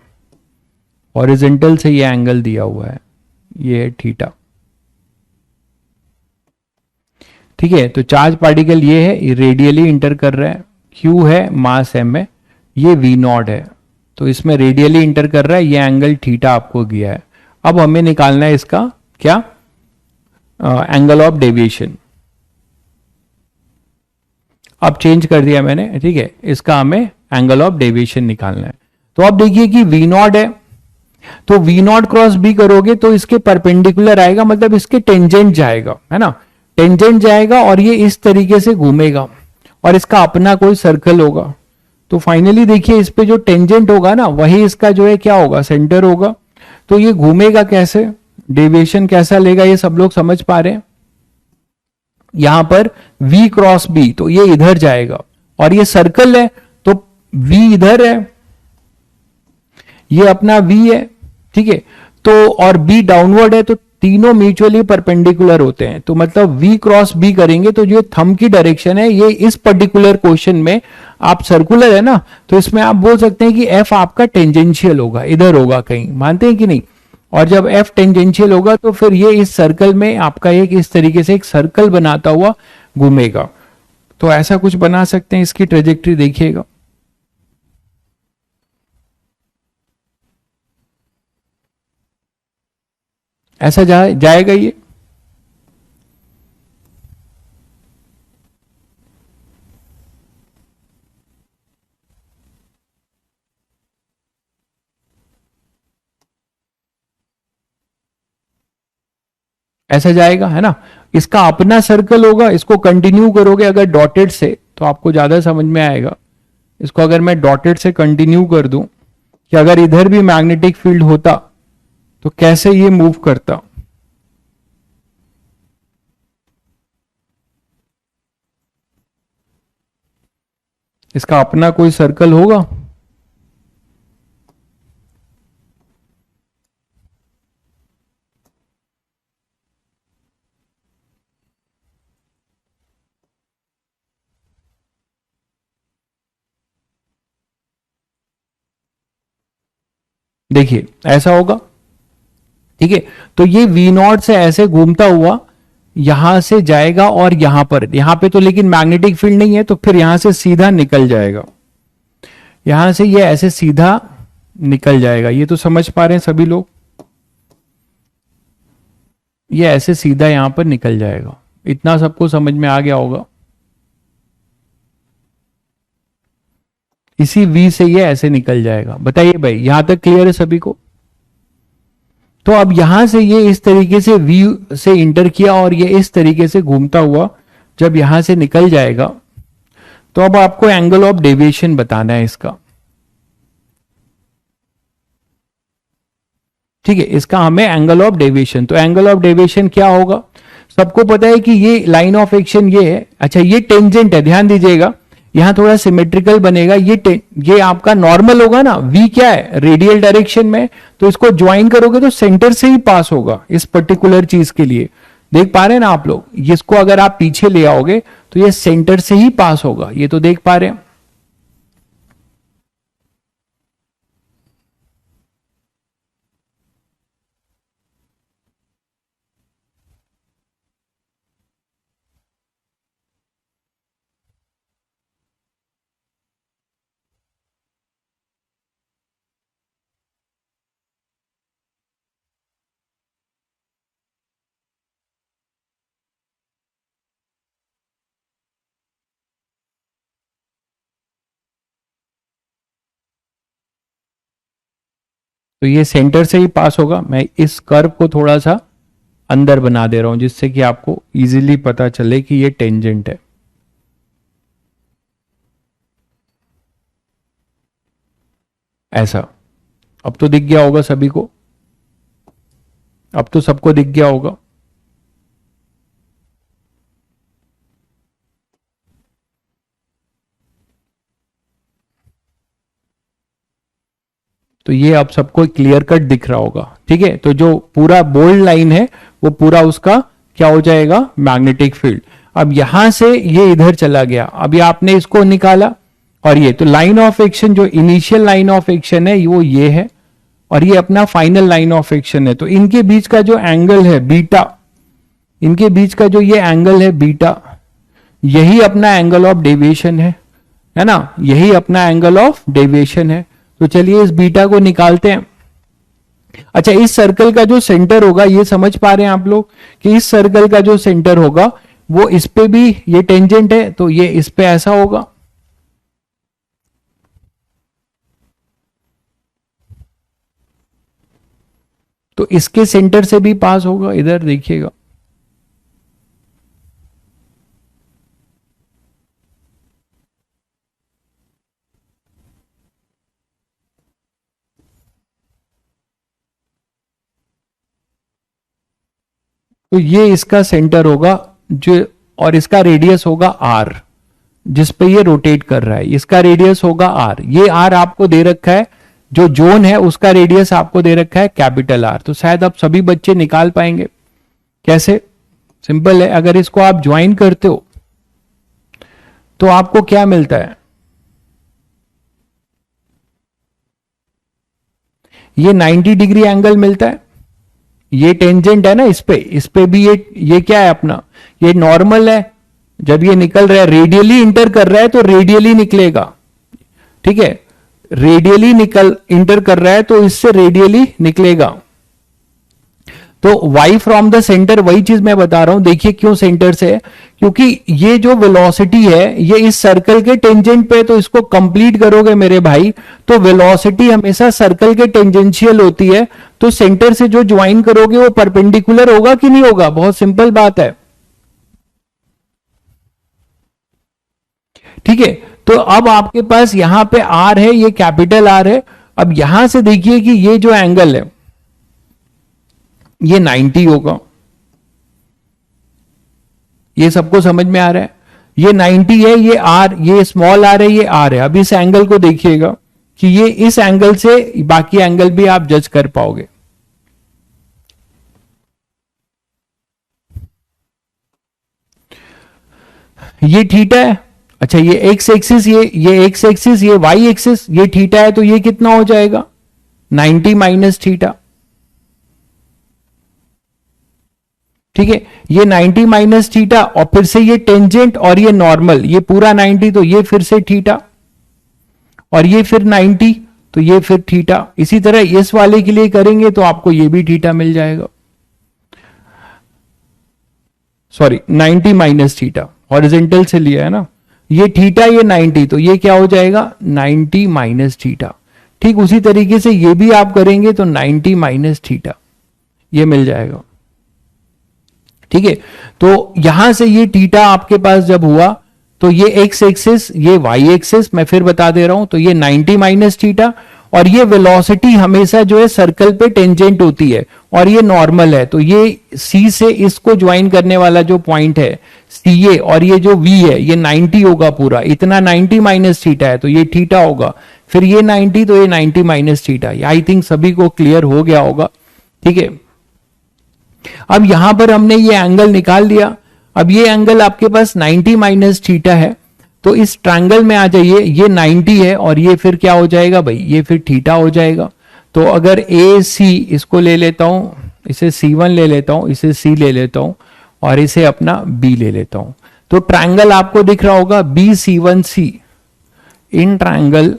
हॉरिजॉन्टल से ये एंगल दिया हुआ है, ये है थीटा। ठीक है, तो चार्ज पार्टिकल ये है, ये रेडियली इंटर कर रहा है, क्यू है, मास एम है, ये वी नॉट है, तो इसमें रेडियली इंटर कर रहा है, ये एंगल थीटा आपको दिया है। अब हमें निकालना है इसका क्या, एंगल ऑफ डेविएशन। अब चेंज कर दिया मैंने, ठीक है, इसका हमें एंगल ऑफ डेविएशन निकालना है। तो अब देखिए कि वी नॉट है, तो वी नॉट क्रॉस बी करोगे तो इसके परपेंडिकुलर आएगा, मतलब इसके टेंजेंट जाएगा, है ना, टेंजेंट जाएगा और ये इस तरीके से घूमेगा और इसका अपना कोई सर्कल होगा। तो फाइनली देखिए इस पे जो टेंजेंट होगा ना, वही इसका जो है क्या होगा, सेंटर होगा। तो ये घूमेगा कैसे, डेविएशन कैसा लेगा, ये सब लोग समझ पा रहे हैं। यहां पर v क्रॉस b, तो ये इधर जाएगा और ये सर्कल है तो v इधर है, ये अपना v है, ठीक है, तो और b डाउनवर्ड है, तो तीनों म्यूचुअली परपेंडिकुलर होते हैं। तो मतलब v क्रॉस b करेंगे तो जो थंब की डायरेक्शन है, ये इस पर्टिकुलर क्वेश्चन में आप सर्कुलर है ना, तो इसमें आप बोल सकते हैं कि f आपका टेंजेंशियल होगा, इधर होगा कहीं, मानते हैं कि नहीं। और जब f टेंजेंशियल होगा तो फिर ये इस सर्कल में आपका एक इस तरीके से एक सर्कल बनाता हुआ घूमेगा। तो ऐसा कुछ बना सकते हैं, इसकी ट्रेजेक्ट्री देखिएगा। ऐसा जाएगा ये, ऐसा जाएगा, है ना। इसका अपना सर्कल होगा, इसको कंटिन्यू करोगे अगर डॉटेड से तो आपको ज्यादा समझ में आएगा। इसको अगर मैं डॉटेड से कंटिन्यू कर दूं कि अगर इधर भी मैग्नेटिक फील्ड होता तो कैसे ये मूव करता। इसका अपना कोई सर्कल होगा, देखिए ऐसा होगा, ठीक है। तो ये वी नॉट से ऐसे घूमता हुआ यहां से जाएगा और यहां पे तो लेकिन मैग्नेटिक फील्ड नहीं है, तो फिर यहां से सीधा निकल जाएगा, यहां से ये ऐसे सीधा निकल जाएगा। ये तो समझ पा रहे हैं सभी लोग, ये ऐसे सीधा यहां पर निकल जाएगा। इतना सबको समझ में आ गया होगा। इसी वी से ये ऐसे निकल जाएगा। बताइए भाई, यहां तक क्लियर है सभी को। तो अब यहां से ये इस तरीके से वी से इंटर किया और ये इस तरीके से घूमता हुआ जब यहां से निकल जाएगा, तो अब आपको एंगल ऑफ डेविएशन बताना है इसका, ठीक है। इसका हमें एंगल ऑफ डेविएशन, तो एंगल ऑफ डेविएशन क्या होगा, सबको पता है कि ये लाइन ऑफ एक्शन ये है। अच्छा, ये टेंजेंट है, ध्यान दीजिएगा, यहां थोड़ा सिमेट्रिकल बनेगा। ये आपका नॉर्मल होगा ना, v क्या है, रेडियल डायरेक्शन में, तो इसको ज्वाइन करोगे तो सेंटर से ही पास होगा इस पर्टिकुलर चीज के लिए। देख पा रहे हैं ना आप लोग, इसको अगर आप पीछे ले आओगे तो ये सेंटर से ही पास होगा, ये तो देख पा रहे हैं। तो ये सेंटर से ही पास होगा। मैं इस कर्व को थोड़ा सा अंदर बना दे रहा हूं जिससे कि आपको इजीली पता चले कि ये टेंजेंट है। ऐसा अब तो दिख गया होगा सभी को, अब तो सबको दिख गया होगा। तो ये अब सबको क्लियर कट दिख रहा होगा, ठीक है। तो जो पूरा बोल्ड लाइन है वो पूरा उसका क्या हो जाएगा, मैग्नेटिक फील्ड। अब यहां से ये इधर चला गया, अभी आपने इसको निकाला, और ये तो लाइन ऑफ एक्शन, जो इनिशियल लाइन ऑफ एक्शन है वो ये है, और ये अपना फाइनल लाइन ऑफ एक्शन है। तो इनके बीच का जो एंगल है बीटा, इनके बीच का जो ये एंगल है बीटा, यही अपना एंगल ऑफ डेविएशन है ना, यही अपना एंगल ऑफ डेविएशन है। तो चलिए इस बीटा को निकालते हैं। अच्छा, इस सर्कल का जो सेंटर होगा, ये समझ पा रहे हैं आप लोग कि इस सर्कल का जो सेंटर होगा वो इस पे भी, ये टेंजेंट है तो ये इस पे ऐसा होगा, तो इसके सेंटर से भी पास होगा, इधर देखिएगा। तो ये इसका सेंटर होगा जो, और इसका रेडियस होगा आर, जिस पे ये रोटेट कर रहा है, इसका रेडियस होगा आर। ये आर आपको दे रखा है, जो जोन है उसका रेडियस आपको दे रखा है कैपिटल आर। तो शायद आप सभी बच्चे निकाल पाएंगे। कैसे? सिंपल है, अगर इसको आप ज्वाइन करते हो तो आपको क्या मिलता है, ये 90 डिग्री एंगल मिलता है। ये टेंजेंट है ना इस पे भी ये क्या है अपना, ये नॉर्मल है। जब ये निकल रहा है, रेडियली इंटर कर रहा है तो रेडियली निकलेगा, ठीक है, रेडियली इंटर कर रहा है तो इससे रेडियली निकलेगा। तो y फ्रॉम द सेंटर, वही चीज मैं बता रहा हूं, देखिए क्यों सेंटर से है, क्योंकि ये जो वेलोसिटी है ये इस सर्कल के टेंजेंट पे, तो इसको कंप्लीट करोगे मेरे भाई तो वेलोसिटी हमेशा सर्कल के टेंजेंशियल होती है, तो सेंटर से जो ज्वाइन करोगे वो परपेंडिकुलर होगा कि नहीं होगा, बहुत सिंपल बात है, ठीक है। तो अब आपके पास यहां पे r है, ये कैपिटल R है। अब यहां से देखिए कि ये जो एंगल है ये 90 होगा, ये सबको समझ में आ रहा है, ये 90 है, ये r, ये स्मॉल r है, ये r है। अब इस एंगल को देखिएगा कि ये इस एंगल से बाकी एंगल भी आप जज कर पाओगे। ये थीटा है, अच्छा ये एक्स एक्सिस, ये एक्स एक्सिस, ये वाई एक्सिस, ये थीटा है, तो ये कितना हो जाएगा 90 माइनस थीटा, ठीक है। ये 90 माइनस थीटा, और फिर से ये टेंजेंट और ये नॉर्मल, ये पूरा 90, तो ये फिर से थीटा, और ये फिर 90, तो ये फिर थीटा। इसी तरह इस वाले के लिए करेंगे तो आपको ये भी थीटा मिल जाएगा, सॉरी 90 माइनस थीटा, हॉरिजेंटल से लिया है ना, ये थीटा, ये 90, तो ये क्या हो जाएगा 90 माइनस थीटा। ठीक उसी तरीके से ये भी आप करेंगे तो 90 माइनस थीटा ये मिल जाएगा, ठीक है। तो यहां से ये थीटा आपके पास जब हुआ तो ये एक्स एक्सिस, ये वाई एक्सिस, मैं फिर बता दे रहा हूं, तो ये 90 माइनस थीटा, और ये वेलोसिटी हमेशा जो है सर्कल पे टेंजेंट होती है, और ये नॉर्मल है, तो ये सी से इसको ज्वाइन करने वाला जो पॉइंट है सी ए, और ये जो वी है ये 90 होगा पूरा, इतना 90 माइनस थीटा है तो ये थीटा होगा, फिर ये 90 तो ये 90 माइनस थीटा। आई थिंक सभी को क्लियर हो गया होगा, ठीक है। अब यहां पर हमने ये एंगल निकाल दिया, अब ये एंगल आपके पास 90 माइनस थीटा है, तो इस ट्रायंगल में आ जाइए, ये 90 है और ये फिर क्या हो जाएगा भाई, ये फिर थीटा हो जाएगा। तो अगर ए सी इसको ले लेता हूं, इसे C1 ले लेता हूं, इसे C ले लेता हूं, और इसे अपना B ले लेता हूं, तो ट्रायंगल आपको दिख रहा होगा BC1C, इन ट्रायंगल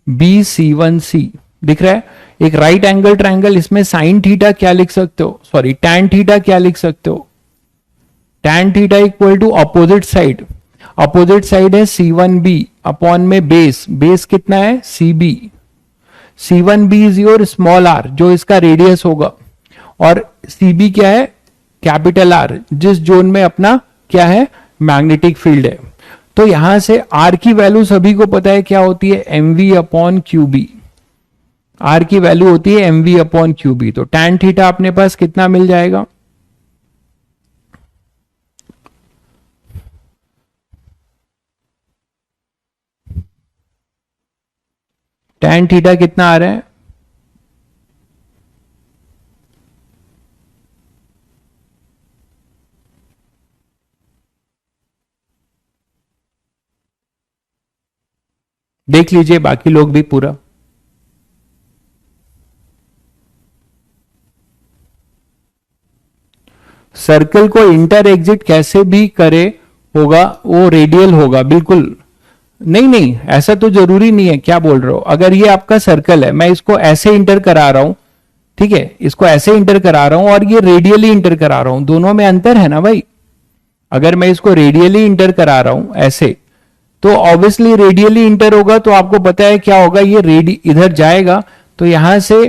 BC1C दिख रहा है, एक राइट एंगल ट्रायंगल। इसमें साइन थीटा क्या लिख सकते हो, सॉरी टैन थीटा क्या लिख सकते हो, tan theta equal to opposite side, opposite side है C1B अपॉन में बेस, बेस कितना है CB, C1B is your small r जो इसका रेडियस होगा, और CB क्या है कैपिटल R, जिस जोन में अपना क्या है मैग्नेटिक फील्ड है। तो यहां से R की वैल्यू सभी को पता है क्या होती है, mv अपॉन QB, R की वैल्यू होती है mv अपॉन QB। तो टैन थीटा अपने पास कितना मिल जाएगा, टैन थीटा कितना आ रहा है, देख लीजिए बाकी लोग भी पूरा। सर्कल को इंटर एग्जिट कैसे भी करे होगा वो रेडियल होगा, बिल्कुल नहीं नहीं, ऐसा तो जरूरी नहीं है। क्या बोल रहे हो? अगर ये आपका सर्कल है, मैं इसको ऐसे इंटर करा रहा हूं, ठीक है, इसको ऐसे इंटर करा रहा हूं और ये रेडियली इंटर करा रहा हूं, दोनों में अंतर है ना भाई। अगर मैं इसको रेडियली इंटर करा रहा हूं ऐसे, तो ऑब्वियसली रेडियली इंटर होगा, तो आपको पता है क्या होगा, ये इधर जाएगा, तो यहां से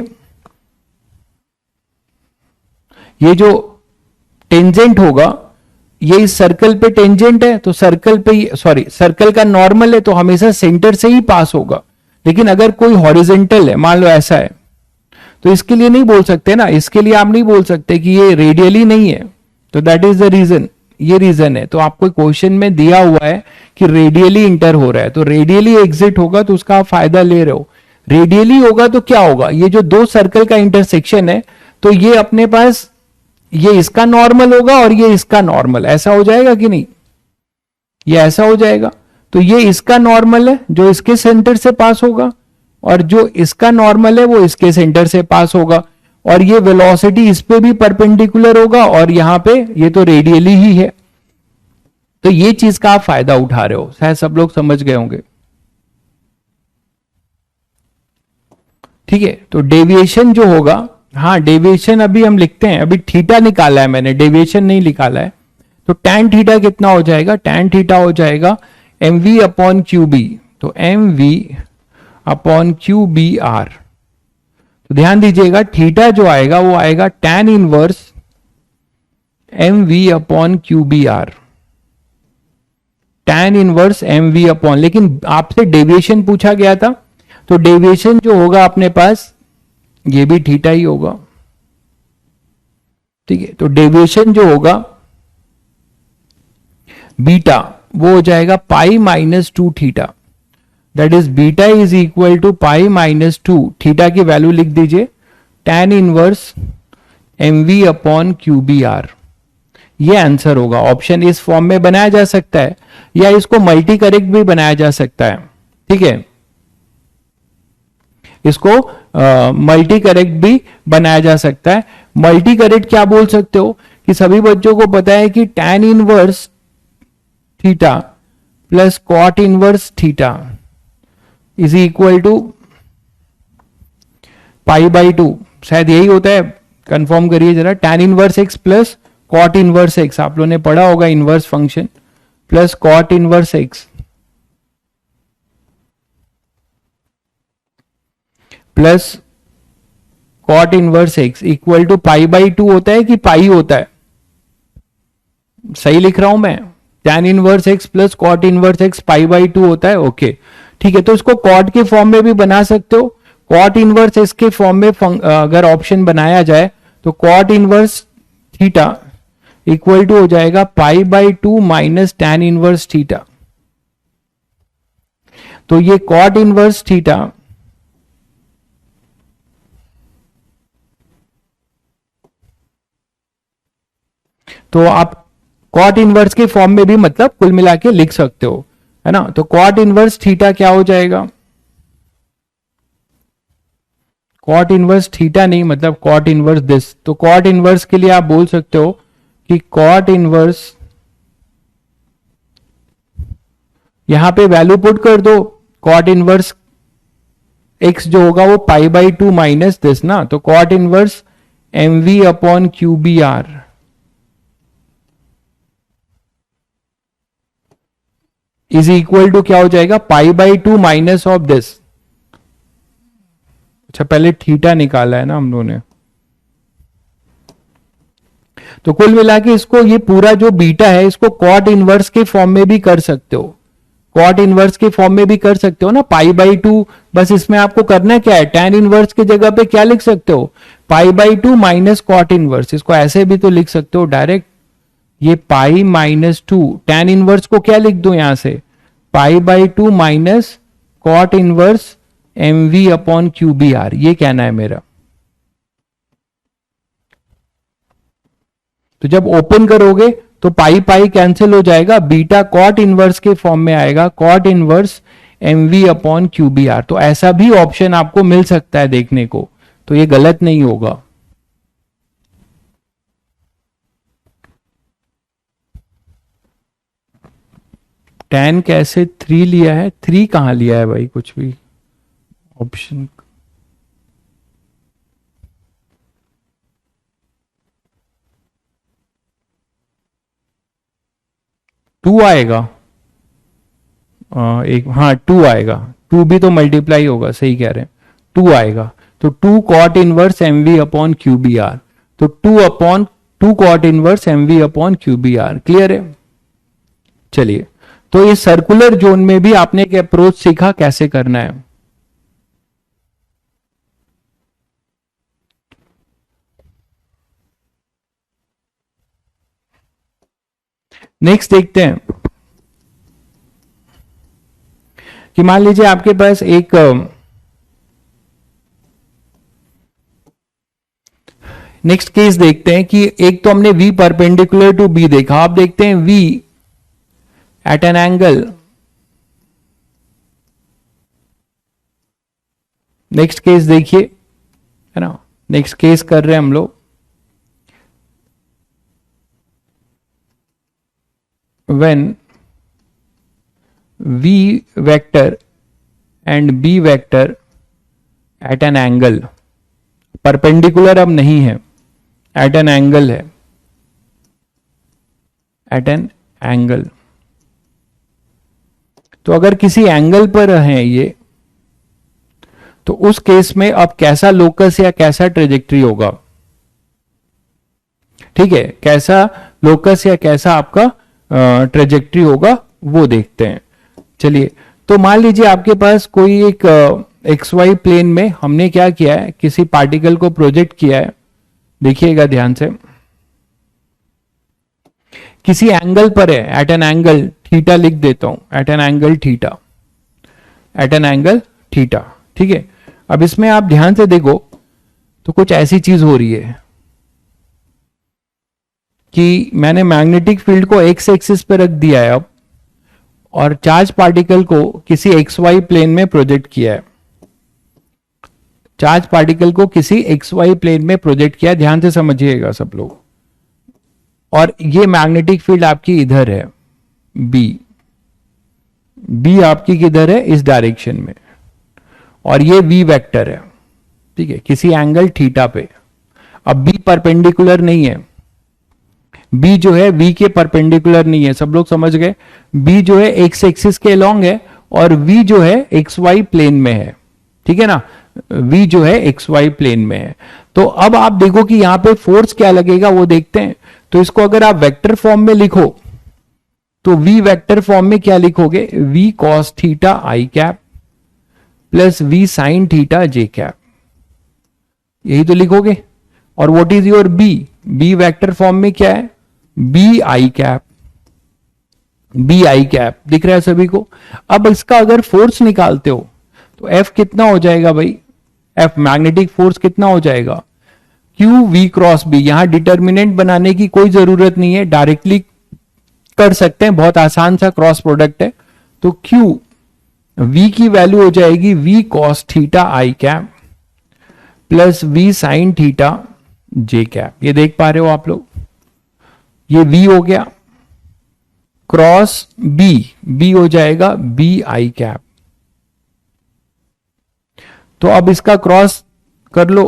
ये जो टेंजेंट होगा ये इस सर्कल पे टेंजेंट है, तो सर्कल पे, सॉरी सर्कल का नॉर्मल है तो हमेशा सेंटर से ही पास होगा। लेकिन अगर कोई हॉरिजेंटल है, मान लो ऐसा है, तो इसके लिए नहीं बोल सकते ना, इसके लिए आप नहीं बोल सकते कि ये रेडियली नहीं है, तो दैट इज द रीजन, ये रीजन है। तो आपको क्वेश्चन में दिया हुआ है कि रेडियली इंटर हो रहा है, तो रेडियली एग्जिट होगा, तो उसका आप फायदा ले रहे हो। रेडियली होगा तो क्या होगा, ये जो दो सर्कल का इंटरसेक्शन है, तो ये अपने पास ये इसका नॉर्मल होगा और ये इसका नॉर्मल, ऐसा हो जाएगा कि नहीं, ये ऐसा हो जाएगा। तो ये इसका नॉर्मल है जो इसके सेंटर से पास होगा, और जो इसका नॉर्मल है वो इसके सेंटर से पास होगा, और ये वेलोसिटी इस पे भी परपेंडिकुलर होगा, और यहां पे ये तो रेडियली ही है। तो ये चीज का आप फायदा उठा रहे हो, शायद सब लोग समझ गए होंगे। ठीक है, तो डेविएशन जो होगा, हाँ डेविएशन अभी हम लिखते हैं, अभी थीटा निकाला है मैंने, डेविएशन नहीं निकाला है। तो टैन थीटा कितना हो जाएगा, टैन थीटा हो जाएगा M V upon Q B, तो M V upon Q B R. तो ध्यान दीजिएगा थीटा जो आएगा वो आएगा tan inverse M V upon Q B R, tan inverse M V upon, लेकिन आपसे डेविएशन पूछा गया था, तो डेविएशन जो होगा अपने पास ये भी थीटा ही होगा। ठीक है, तो डेविएशन जो होगा बीटा वो हो जाएगा pi minus 2 theta, that is beta is equal to pi minus 2, theta की वैल्यू लिख दीजिए, tan inverse M V upon Q B R. ये आंसर होगा। ऑप्शन इस फॉर्म में बनाया जा सकता है या इसको मल्टी करेक्ट भी बनाया जा सकता है। ठीक है, इसको मल्टी करेक्ट भी बनाया जा सकता है। मल्टी करेक्ट क्या बोल सकते हो कि सभी बच्चों को पता है कि tan inverse theta plus cot inverse theta is equal to pi by 2, शायद यही होता है, कंफर्म करिए जरा। Tan inverse X plus cot inverse X, आप लोगों ने पढ़ा होगा inverse function, plus cot inverse X plus cot inverse X equal to pi by 2 होता है कि पाई होता है, सही लिख रहा हूं मैं, tan inverse X plus cot inverse X pi by 2 होता है। ओके ठीक है, तो इसको कॉट के फॉर्म में भी बना सकते हो, कॉट इनवर्स एक्स के फॉर्म में अगर ऑप्शन बनाया जाए तो cot inverse theta equal to हो जाएगा pi by 2 minus tan inverse theta. तो ये कॉट इनवर्स थीटा तो आप कॉट इनवर्स के फॉर्म में भी मतलब कुल मिला के लिख सकते हो, है ना। तो कॉट इनवर्स थीटा क्या हो जाएगा, कॉट इनवर्स थीटा नहीं, मतलब कॉट इनवर्स दिस। तो कॉट इनवर्स के लिए आप बोल सकते हो कि कॉट इनवर्स, यहां पे वैल्यू पुट कर दो, कॉट इनवर्स एक्स जो होगा वो पाई बाई 2 माइनस दिस ना, तो cot inverse M V upon Q B R is equal to क्या हो जाएगा, pi by 2 minus of this. अच्छा पहले थीटा निकाला है ना हम लोगों ने, तो कुल मिला के इसको, ये पूरा जो बीटा है इसको कॉट इनवर्स के फॉर्म में भी कर सकते हो, कॉट इनवर्स के फॉर्म में भी कर सकते हो ना, पाई बाई 2। बस इसमें आपको करना क्या है, टैन इनवर्स की जगह पे क्या लिख सकते हो, pi by 2 minus cot inverse. इसको ऐसे भी तो लिख सकते हो डायरेक्ट, ये पाई माइनस 2, टैन इनवर्स को क्या लिख दो यहां से, pi by 2 minus cot inverse M V upon Q B R, ये कहना है मेरा। तो जब ओपन करोगे तो पाई पाई कैंसिल हो जाएगा, बीटा कॉट इनवर्स के फॉर्म में आएगा, cot inverse mv upon QBR। तो ऐसा भी ऑप्शन आपको मिल सकता है देखने को, तो ये गलत नहीं होगा। tan कैसे 3 लिया है, 3 कहां लिया है भाई, कुछ भी ऑप्शन। टू आएगा, एक, हाँ 2 आएगा, 2 भी तो मल्टीप्लाई होगा, सही कह रहे हैं, 2 आएगा। तो 2 cot inverse mv upon QBR, तो 2 cot inverse mv upon QBR। Clear है? चलिए, तो इस सर्कुलर जोन में भी आपने एक अप्रोच सीखा कैसे करना है। नेक्स्ट देखते हैं कि मान लीजिए आपके पास एक नेक्स्ट केस देखते हैं कि एक तो हमने V परपेंडिकुलर टू B देखा, आप देखते हैं V at an angle. Next case देखिए, है ना, नेक्स्ट केस कर रहे हैं हम लोग। when V vector and B vector at an angle, perpendicular अब नहीं है, एट एन एंगल है, एट एन एंगल। तो अगर किसी एंगल पर है ये, तो उस केस में अब कैसा लोकस या कैसा ट्रेजेक्ट्री होगा। ठीक है, कैसा लोकस या कैसा आपका ट्रेजेक्ट्री होगा वो देखते हैं। चलिए, तो मान लीजिए आपके पास कोई एक XY प्लेन में हमने क्या किया है, किसी पार्टिकल को प्रोजेक्ट किया है। देखिएगा ध्यान से, किसी एंगल पर है, एट एन एंगल थीटा लिख देता हूं, at an angle theta, at an angle theta. ठीक है, अब इसमें आप ध्यान से देखो तो कुछ ऐसी चीज हो रही है कि मैंने मैग्नेटिक फील्ड को एक्स एक्सिस पे रख दिया है अब, और चार्ज पार्टिकल को किसी XY प्लेन में प्रोजेक्ट किया है। चार्ज पार्टिकल को किसी XY प्लेन में प्रोजेक्ट किया है, ध्यान से समझिएगा सब लोग। और ये मैग्नेटिक फील्ड आपकी इधर है, बी आपकी किधर है, इस डायरेक्शन में, और ये V वेक्टर है। ठीक है, किसी एंगल थीटा पे। अब B परपेंडिकुलर नहीं है, B जो है V के परपेंडिकुलर नहीं है, सब लोग समझ गए। B जो है एक्स एक्सिस के अलोंग है, और V जो है XY प्लेन में है। ठीक है ना, V जो है XY प्लेन में है। तो अब आप देखो कि यहां पे फोर्स क्या लगेगा वो देखते हैं। तो इसको अगर आप वेक्टर फॉर्म में लिखो तो V वेक्टर फॉर्म में क्या लिखोगे, V cos theta I cap plus V sin theta J cap, यही तो लिखोगे। और what is your B vector form में क्या है, B I cap, B I cap दिख रहा है सभी को। अब इसका अगर फोर्स निकालते हो तो F कितना हो जाएगा भाई, F मैग्नेटिक फोर्स कितना हो जाएगा, Q V क्रॉस B। यहां डिटर्मिनेंट बनाने की कोई जरूरत नहीं है, डायरेक्टली कर सकते हैं, बहुत आसान सा क्रॉस प्रोडक्ट है। तो Q V की वैल्यू हो जाएगी V cos theta I cap plus V sin theta J cap. ये देख पा रहे हो आप लोग, ये V हो गया, क्रॉस B हो जाएगा B आई कैप। तो अब इसका क्रॉस कर लो।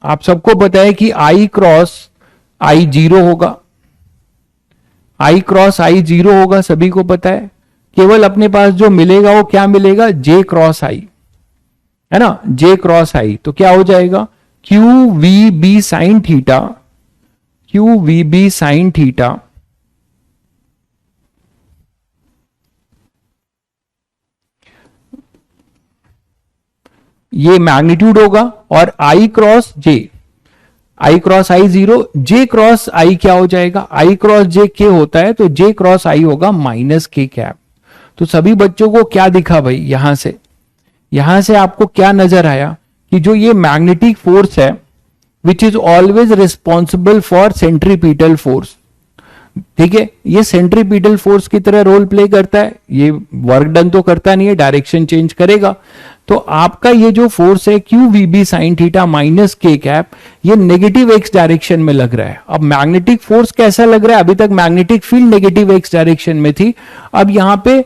आप सबको पता है कि I क्रॉस I 0 होगा, I क्रॉस I 0 होगा, सभी को पता है। केवल अपने पास जो मिलेगा वो क्या मिलेगा, J क्रॉस I, है ना, J क्रॉस I। तो क्या हो जाएगा, QVB sine theta, QVB sine theta ये मैग्नीट्यूड होगा, और I cross J, I cross I 0, J cross I क्या हो जाएगा, I क्रॉस J K होता है, तो J क्रॉस I होगा माइनस K कैप। तो सभी बच्चों को क्या दिखा भाई, यहां से आपको क्या नजर आया कि जो ये मैग्नेटिक फोर्स है which is always responsible for centripetal force, ठीक है, ये सेंट्रीपिटल फोर्स की तरह रोल प्ले करता है, ये वर्क डन तो करता नहीं है, डायरेक्शन चेंज करेगा। तो आपका ये जो फोर्स है Q V B sine theta minus K cap, ये नेगेटिव एक्स डायरेक्शन में लग रहा है। अब मैग्नेटिक फोर्स कैसा लग रहा है, अभी तक magnetic field negative X direction में थी, अब यहां पे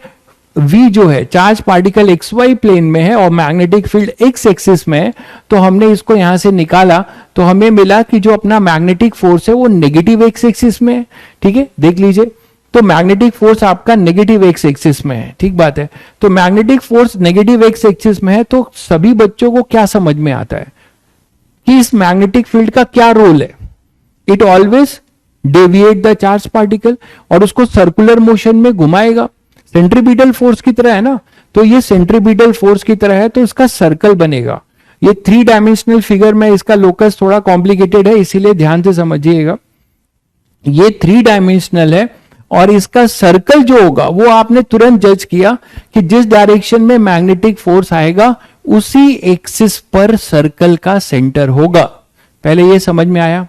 V जो है charge particle X Y plane में है और मैग्नेटिक फील्ड एक्स एक्सिस में है, तो हमने इसको यहां से निकाला तो हमें मिला कि जो अपना मैग्नेटिक फोर्स है वो नेगेटिव एक्स एक्सिस में है। ठीक है, देख लीजिए, तो मैग्नेटिक फोर्स आपका नेगेटिव एक्स एक्सिस में है, ठीक बात है। तो magnetic force negative x axis में है, तो सभी बच्चों को क्या समझ में आता है कि इस मैग्नेटिक फील्ड का क्या रोल है। It always deviate the charge particle और उसको सर्कुलर मोशन में घुमाएगा, सेंट्रीपिटल फोर्स की तरह है ना, तो ये सेंट्रीपिटल फोर्स की तरह है, तो इसका सर्कल बनेगा। ये 3 डायमेंशनल फिगर में, इसका लोकस थोड़ा कॉम्प्लिकेटेड है, इसीलिए ध्यान से समझिएगा। ये 3 डायमेंशनल है और इसका सर्कल जो होगा वो आपने तुरंत जज किया कि जिस डायरेक्शन में मैग्नेटिक फोर्स आएगा उसी एक्सिस पर सर्कल का सेंटर होगा। पहले ये समझ में आया,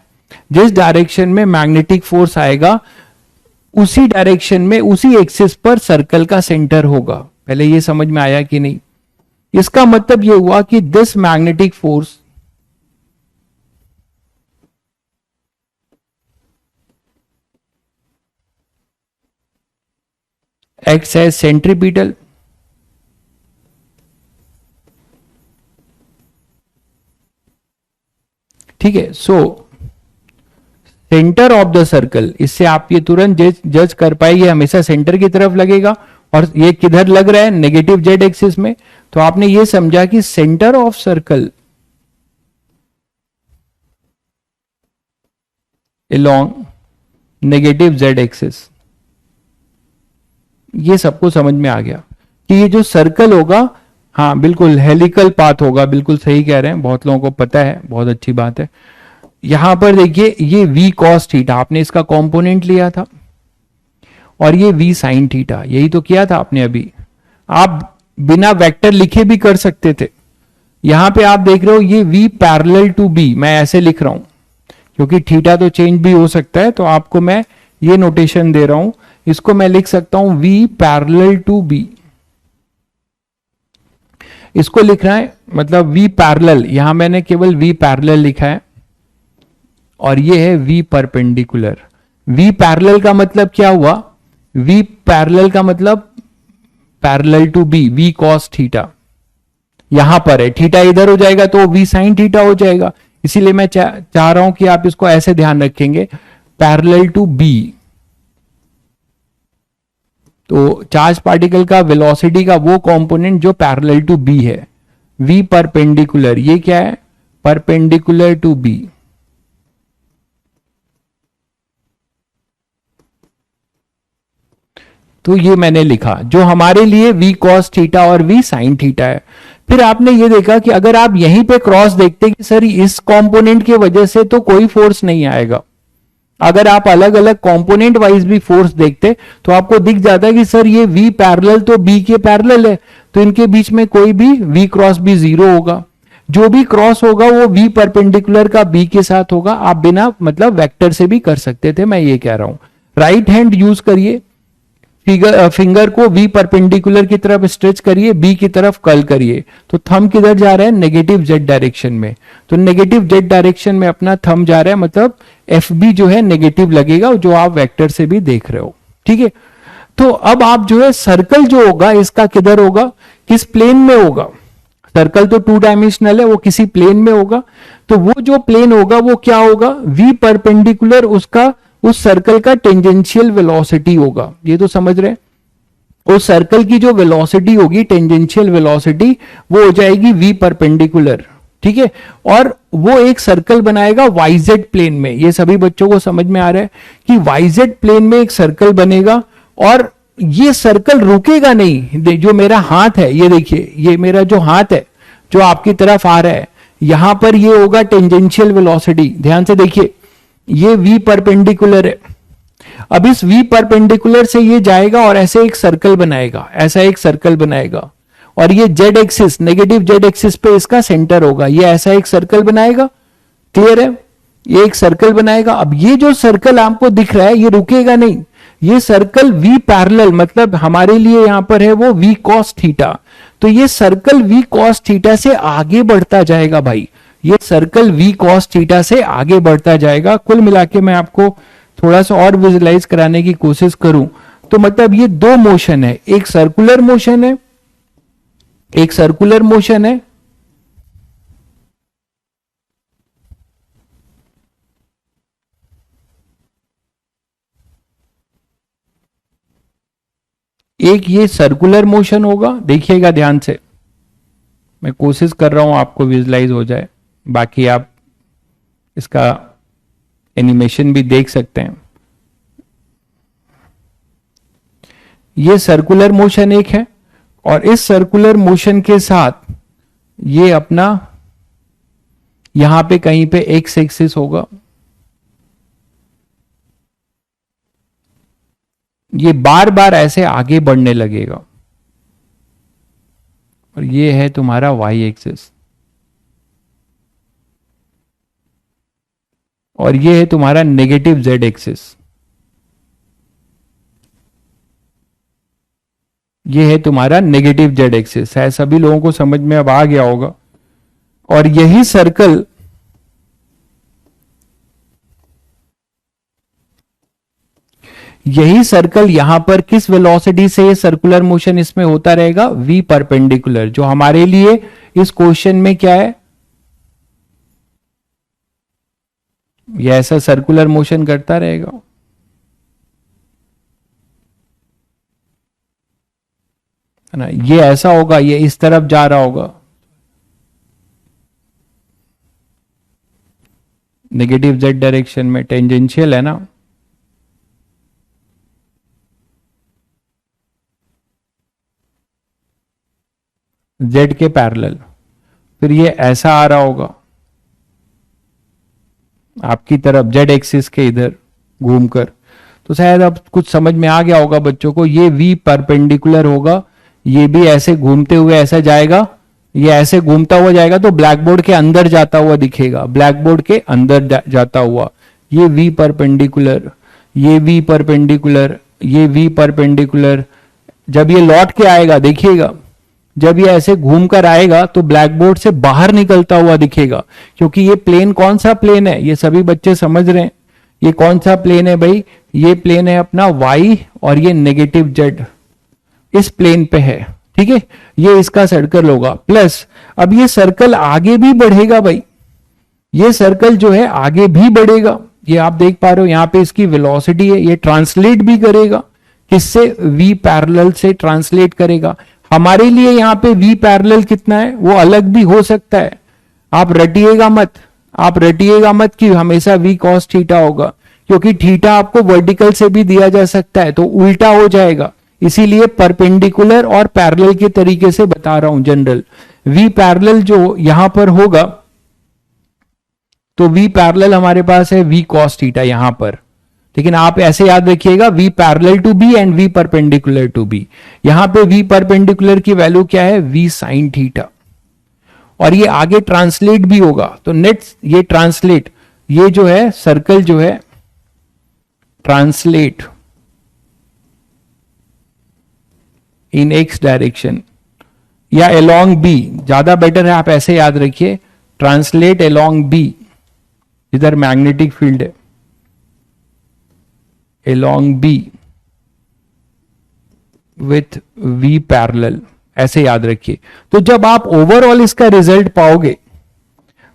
जिस डायरेक्शन में मैग्नेटिक फोर्स आएगा उसी डायरेक्शन में उसी एक्सिस पर सर्कल का सेंटर होगा। पहले ये समझ में आया कि नहीं। इसका मतलब ये हुआ कि this magnetic force acts as centripetal, ठीक है। So centre of the circle, इससे आप ये तुरंत जज कर पाएंगे, हमेशा सेंटर की तरफ लगेगा और ये किधर लग रहा है, नेगेटिव जेड एक्सिस में। तो आपने ये समझा कि centre of circle along negative Z axis, ये सबको समझ में आ गया कि ये जो सर्कल होगा, हाँ बिल्कुल हेलिकल पाथ होगा, बिल्कुल सही कह रहे हैं, बहुत लोगों को पता है, बहुत अच्छी बात है। यहां पर देखिए ये v cos थीटा, आपने इसका कंपोनेंट लिया था, और ये v sin थीटा, यही तो किया था आपने अभी। आप बिना वेक्टर लिखे भी कर सकते थे। यहां पे आप देख रहे हो ये v पैरेलल टू b, मैं ऐसे लिख रहा हूं क्योंकि थीटा तो चेंज भी हो सकता है, तो आपको मैं ये नोटेशन दे रहा हूं। इसको मैं लिख सकता हूं v पैरेलल टू b, इसको लिखना है, मतलब v पैरेलल, यहां मैंने केवल v पैरेलल लिखा है, और ये है v परपेंडिकुलर। v पैरेलल का मतलब क्या हुआ, v पैरेलल का मतलब parallel to b, v cos theta यहां पर है, थीटा इधर हो जाएगा तो v sin थीटा हो जाएगा। इसीलिए मैं चाह रहा हूं कि आप इसको ऐसे ध्यान रखेंगे, पैरेलल टू b। तो चार्ज पार्टिकल का वेलोसिटी का वो कंपोनेंट जो पैरेलल टू b है, v परपेंडिकुलर, ये क्या है, परपेंडिकुलर टू b। तो ये मैंने लिखा, जो हमारे लिए v cos थीटा और v sin थीटा है। फिर आपने ये देखा कि अगर आप यहीं पे क्रॉस देखते कि सर इस कंपोनेंट की वजह से तो कोई फोर्स नहीं आएगा, अगर आप अलग अलग कंपोनेंट वाइज भी फोर्स देखते तो आपको दिख जाता है कि सर ये v पैरेलल तो b के पैरेलल है, तो इनके बीच में कोई भी v क्रॉस b 0 होगा। जो भी क्रॉस होगा वो v परपेंडिकुलर का b के साथ होगा। आप बिना मतलब वेक्टर से भी कर सकते थे, मैं ये कह रहा हूं। राइट हैंड यूज करिए, फिंगर को v परपेंडिकुलर की तरफ स्ट्रेच करिए, b की तरफ कर्ल करिए, तो थंब किधर जा रहा है, नेगेटिव जेड डायरेक्शन में। तो नेगेटिव जेड डायरेक्शन में अपना थंब जा रहा है, मतलब एफ बी जो है नेगेटिव लगेगा, जो आप वेक्टर से भी देख रहे हो, ठीक है। तो अब आप जो है सर्कल जो होगा इसका किधर होगा, किस प्लेन में होगा। सर्कल तो 2 डायमेंशनल है, वो किसी प्लेन में होगा। तो वो जो प्लेन होगा वो क्या होगा, v परपेंडिकुलर उसका, उस सर्कल का टेंजेंशियल वेलोसिटी होगा। ये तो समझ रहे हैं। उस सर्कल की जो वेलोसिटी होगी, टेंजेंशियल वेलोसिटी, वो हो जाएगी v परपेंडिकुलर, ठीक है। और वो एक सर्कल बनाएगा yz प्लेन में। ये सभी बच्चों को समझ में आ रहा है कि yz प्लेन में एक सर्कल बनेगा, और ये सर्कल रुकेगा नहीं। जो मेरा हाथ है, ये देखिए, ये मेरा जो हाथ है जो आपकी तरफ आ रहा है, यहां पर ये होगा टेंजेंशियल वेलोसिटी। ध्यान से देखिए, ये v परपेंडिकुलर है। अब इस v परपेंडिकुलर से ये जाएगा और ऐसे एक सर्कल बनाएगा, ऐसा एक सर्कल बनाएगा, और ये z axis, negative z axis पे इसका सेंटर होगा। ये ऐसा एक सर्कल बनाएगा, क्लियर है। ये एक सर्कल बनाएगा। अब ये जो सर्कल आपको दिख रहा है ये रुकेगा नहीं, ये सर्कल v पैरेलल, मतलब हमारे लिए यहां पर है वो v cos थीटा, तो ये सर्कल v cos थीटा से आगे बढ़ता जाएगा भाई, ये सर्कल v cos थीटा से आगे बढ़ता जाएगा। कुल मिला के मैं आपको थोड़ा सा और विजुलाइज कराने की कोशिश करूं तो मतलब ये दो मोशन है, एक सर्कुलर मोशन है, एक सर्कुलर मोशन है, एक ये सर्कुलर मोशन होगा। देखिएगा ध्यान से, मैं कोशिश कर रहा हूं आपको विजुलाइज हो जाए, बाकी आप इसका एनिमेशन भी देख सकते हैं। ये सर्कुलर मोशन एक है, और इस सर्कुलर मोशन के साथ ये अपना यहां पे कहीं पे एक्स एक्सिस होगा, ये बार बार ऐसे आगे बढ़ने लगेगा, और ये है तुम्हारा वाई एक्सिस, और ये है तुम्हारा नेगेटिव जेड एक्सिस, ये है तुम्हारा नेगेटिव जेड एक्सिस है। सभी लोगों को समझ में अब आ गया होगा। और यही सर्कल यहां पर किस वेलोसिटी से ये सर्कुलर मोशन इसमें होता रहेगा, v परपेंडिकुलर, जो हमारे लिए इस क्वेश्चन में क्या है, ये ऐसा सर्कुलर मोशन करता रहेगा। है ना, ये ऐसा होगा, ये इस तरफ जा रहा होगा, नेगेटिव जेड डायरेक्शन में, टेंजेंशियल है ना, जेड के पैरेलल। फिर ये ऐसा आ रहा होगा आपकी तरफ, जेड एक्सिस के इधर घूमकर। तो शायद अब कुछ समझ में आ गया होगा बच्चों को, ये v परपेंडिकुलर होगा, ये भी ऐसे घूमते हुए ऐसा जाएगा, ये ऐसे घूमता हुआ जाएगा तो ब्लैक बोर्ड के अंदर जाता हुआ दिखेगा, ब्लैक बोर्ड के अंदर जाता हुआ, ये v परपेंडिकुलर, ये v परपेंडिकुलर, ये v परपेंडिकुलर। जब ये लौट के आएगा देखिएगा, जब ये ऐसे घूम कर आएगा तो ब्लैक बोर्ड से बाहर निकलता हुआ दिखेगा, क्योंकि ये प्लेन कौन सा प्लेन है, ये सभी बच्चे समझ रहे हैं, ये कौन सा प्लेन है भाई, ये प्लेन है अपना y, और ये नेगेटिव z इस प्लेन पे है। ठीक है, ये इसका सर्कल होगा। प्लस अब ये सर्कल आगे भी बढ़ेगा भाई, ये सर्कल जो है आगे भी बढ़ेगा, ये आप देख पा रहे हो यहां पे इसकी वेलोसिटी है, ये ट्रांसलेट भी करेगा किससे, v पैरेलल से ट्रांसलेट करेगा। हमारे लिए यहां पे v पैरेलल कितना है वो अलग भी हो सकता है, आप रटिएगा मत, आप रटिएगा मत कि हमेशा v cos थीटा होगा, क्योंकि थीटा आपको वर्टिकल से भी दिया जा सकता है तो उल्टा हो जाएगा, इसीलिए परपेंडिकुलर और पैरेलल के तरीके से बता रहा हूं जनरल। v पैरेलल जो यहां पर होगा, तो v पैरेलल हमारे पास है v cos थीटा यहां पर, लेकिन आप ऐसे याद रखिएगा v parallel to b and v perpendicular to b। यहां पे v परपेंडिकुलर की वैल्यू क्या है, v sin थीटा, और ये आगे ट्रांसलेट भी होगा, तो नेट ये ट्रांसलेट, ये जो है सर्कल जो है ट्रांसलेट इन x डायरेक्शन या अलोंग b, ज्यादा बेटर है आप ऐसे याद रखिए, ट्रांसलेट अलोंग b, इधर मैग्नेटिक फील्ड है, along B with V parallel, ऐसे याद रखिए। तो जब आप ओवरऑल इसका रिजल्ट पाओगे,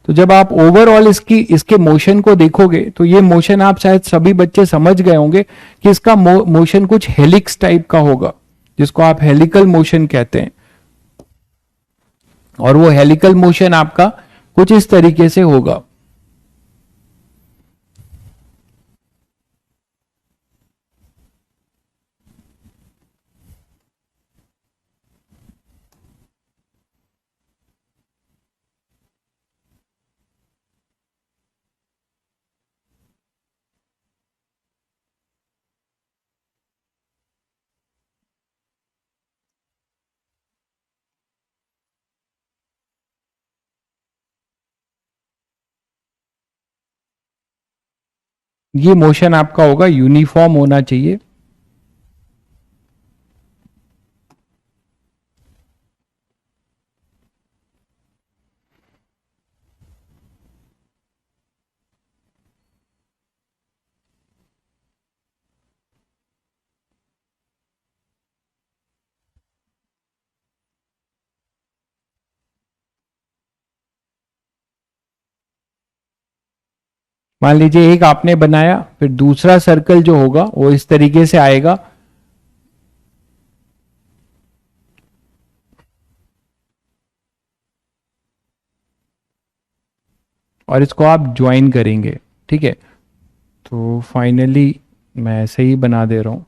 तो जब आप ओवरऑल इसके मोशन को देखोगे, तो ये मोशन आप शायद सभी बच्चे समझ गए होंगे कि इसका मोशन कुछ हेलिक्स टाइप का होगा, जिसको आप हेलिकल मोशन कहते हैं, और वो हेलिकल मोशन आपका कुछ इस तरीके से होगा। ये मोशन आपका होगा, यूनिफॉर्म होना चाहिए। मान लीजिए एक आपने बनाया, फिर दूसरा सर्कल जो होगा वो इस तरीके से आएगा, और इसको आप ज्वाइन करेंगे। ठीक है, तो फाइनली मैं ऐसे ही बना दे रहा हूं।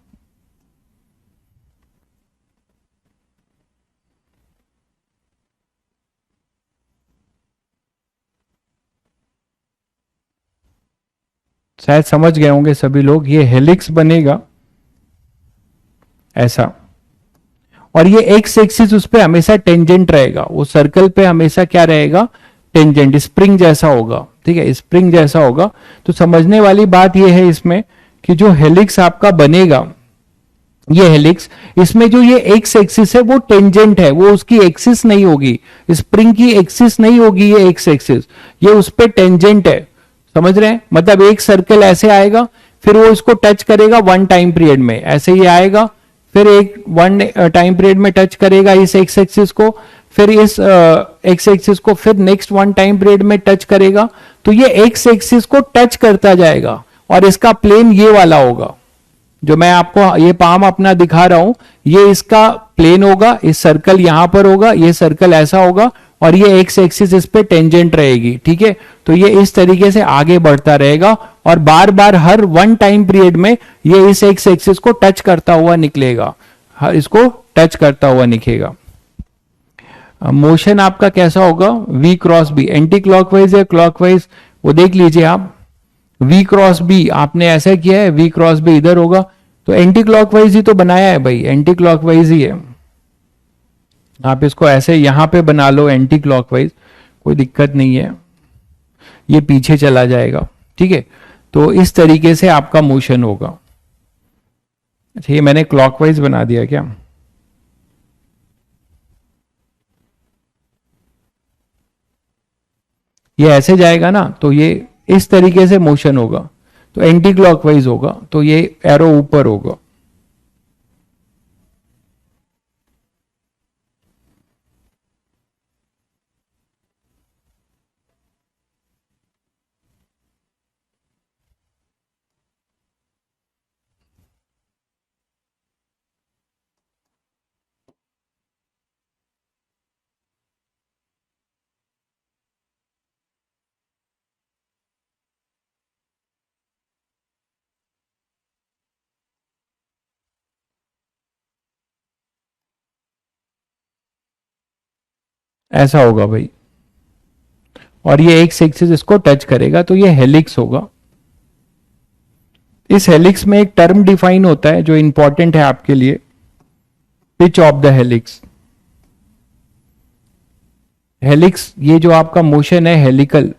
शायद समझ गए होंगे सभी लोग, ये हेलिक्स बनेगा ऐसा, और ये एक्स एक्सिस उस पे हमेशा टेंजेंट रहेगा, वो सर्कल पे हमेशा क्या रहेगा, टेंजेंट, स्प्रिंग जैसा होगा। ठीक है, स्प्रिंग जैसा होगा। तो समझने वाली बात ये है इसमें कि जो हेलिक्स आपका बनेगा, ये हेलिक्स, इसमें जो ये एक्स एक्सिस है वो टेंजेंट है, वो उसकी एक्सिस नहीं होगी, स्प्रिंग की एक्सिस नहीं होगी ये एक्स एक्सिस, ये उस पे टेंजेंट है। समझ रहे हैं, मतलब एक सर्कल ऐसे आएगा, फिर वो इसको टच करेगा वन टाइम पीरियड में, ऐसे ही आएगा, फिर एक वन टाइम पीरियड में टच करेगा इस एक्स एक्सिस को, फिर इस एक्स एक्सिस को फिर नेक्स्ट वन टाइम पीरियड में टच करेगा। तो ये एक्स एक्सिस को टच करता जाएगा, और इसका प्लेन ये वाला होगा, जो मैं आपको ये पाम अपना दिखा रहा हूं, ये इसका प्लेन होगा, इस सर्कल यहां पर होगा, ये सर्कल ऐसा होगा, और ये एक्स एक्सिस इस पे टेंजेंट रहेगी। ठीक है, तो ये इस तरीके से आगे बढ़ता रहेगा, और बार बार हर वन टाइम पीरियड में ये इस एक्स एक्सिस को टच करता हुआ निकलेगा, इसको टच करता हुआ निकलेगा। मोशन आपका कैसा होगा, V cross B, anti clockwise या क्लॉकवाइज वो देख लीजिए आप। वी क्रॉस बी आपने ऐसा किया है, वी क्रॉस बी इधर होगा, तो एंटी क्लॉकवाइज ही तो बनाया है भाई, एंटी क्लॉकवाइज ही है। आप इसको ऐसे यहां पे बना लो एंटी क्लॉकवाइज, कोई दिक्कत नहीं है, ये पीछे चला जाएगा। ठीक है, तो इस तरीके से आपका मोशन होगा। अच्छा, ये मैंने क्लॉकवाइज बना दिया क्या, ये ऐसे जाएगा ना, तो ये इस तरीके से मोशन होगा, तो एंटी क्लॉकवाइज होगा, तो ये एरो ऊपर होगा। ऐसा होगा भाई, और ये एक एक्सिस इसको टच करेगा, तो ये हेलिक्स होगा। इस हेलिक्स में एक टर्म डिफाइन होता है जो इंपॉर्टेंट है आपके लिए, pitch of the helix. Helix, ये जो आपका मोशन है हेलिकल,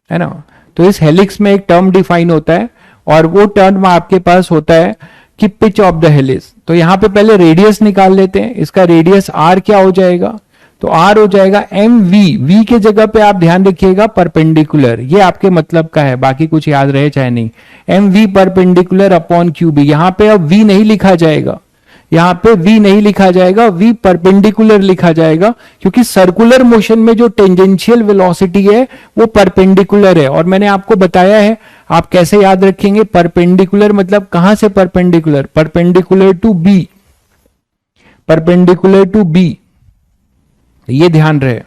है ना, तो इस हेलिक्स में एक टर्म डिफाइन होता है, और वो टर्म आपके पास होता है कि पिच ऑफ द हेलिक्स। तो यहां पे पहले रेडियस निकाल लेते हैं, इसका रेडियस आर क्या हो जाएगा, तो आर हो जाएगा एम वी, वी के जगह पे आप ध्यान रखिएगा परपेंडिकुलर, ये आपके मतलब का है, बाकी कुछ याद रहे चाहे नहीं, M V perpendicular upon Q B. यहां पे अब वी नहीं लिखा जाएगा, यहां पे v नहीं लिखा जाएगा, v परपेंडिकुलर लिखा जाएगा, क्योंकि सर्कुलर मोशन में जो टेंजेंशियल वेलोसिटी है वो परपेंडिकुलर है। और मैंने आपको बताया है, आप कैसे याद रखेंगे, परपेंडिकुलर मतलब कहां से perpendicular, perpendicular to B, perpendicular to B, ये ध्यान रहे,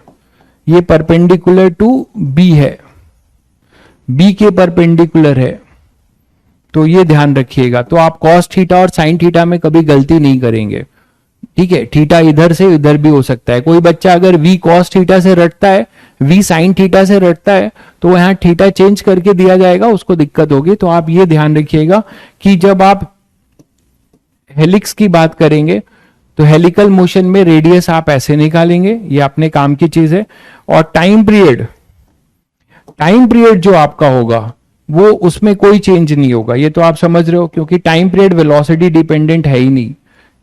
ये परपेंडिकुलर टू बी है, बी के परपेंडिकुलर है, तो ये ध्यान रखिएगा। तो आप कॉस थीटा और साइन थीटा में कभी गलती नहीं करेंगे। ठीक है, थीटा इधर से इधर भी हो सकता है, कोई बच्चा अगर वी कॉस थीटा से रटता है, वी साइन थीटा से रटता है, तो यहाँ थीटा चेंज करके दिया जाएगा, उसको दिक्कत होगी। तो आप ये ध्यान रखिएगा कि जब आप हेलिक्स की बात करेंगे तो हेलिकल मोशन में रेडियस आप ऐसे निकालेंगे, ये अपने काम की चीज है। और टाइम पीरियड, टाइम पीरियड जो आपका होगा वो उसमें कोई चेंज नहीं होगा, ये तो आप समझ रहे हो, क्योंकि टाइम पीरियड वेलोसिटी डिपेंडेंट है ही नहीं।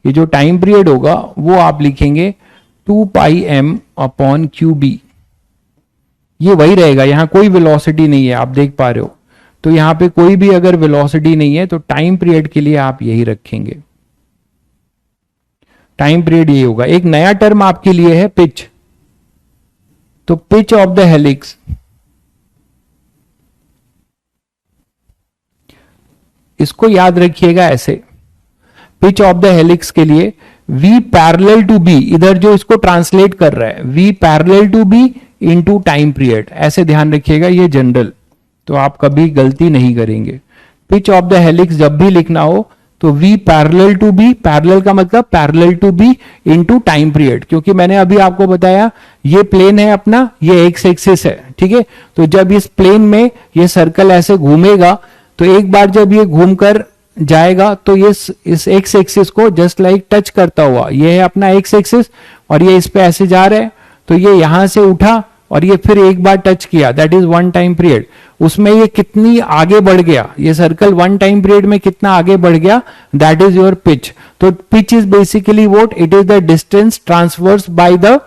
ये जो टाइम पीरियड होगा वो आप लिखेंगे 2πm/qb, ये वही रहेगा, यहां कोई वेलोसिटी नहीं है, आप देख पा रहे हो। तो यहां पे कोई भी अगर वेलोसिटी नहीं है तो टाइम पीरियड के लिए आप यही रखेंगे, टाइम पीरियड ये होगा। एक नया टर्म आपके लिए है पिच, तो पिच ऑफ द हेलिक्स, इसको याद रखिएगा ऐसे, पिच ऑफ द हेलिक्स के लिए v पैरेलल टू b, इधर जो इसको ट्रांसलेट कर रहा है v parallel to b into time period, ऐसे ध्यान रखिएगा, ये जनरल, तो आप कभी गलती नहीं करेंगे। पिच ऑफ द हेलिक्स जब भी लिखना हो तो v parallel to b, parallel का मतलब parallel to b into time period, क्योंकि मैंने अभी आपको बताया ये प्लेन है अपना, ये एक्स एक्सिस है, ठीक है। तो जब इस प्लेन में ये सर्कल ऐसे घूमेगा तो एक बार जब ये घूमकर जाएगा तो ये इस एक्स एक्सिस को जस्ट लाइक टच करता हुआ, ये है अपना एक्स एक्सिस और ये इस पे ऐसे जा रहा है, तो ये यहां से उठा और ये फिर एक बार टच किया, that is one time period. उसमें ये कितनी आगे बढ़ गया, ये सर्कल वन टाइम पीरियड में कितना आगे बढ़ गया, दैट इज योर पिच। तो pitch is basically what, it is the distance transverse by the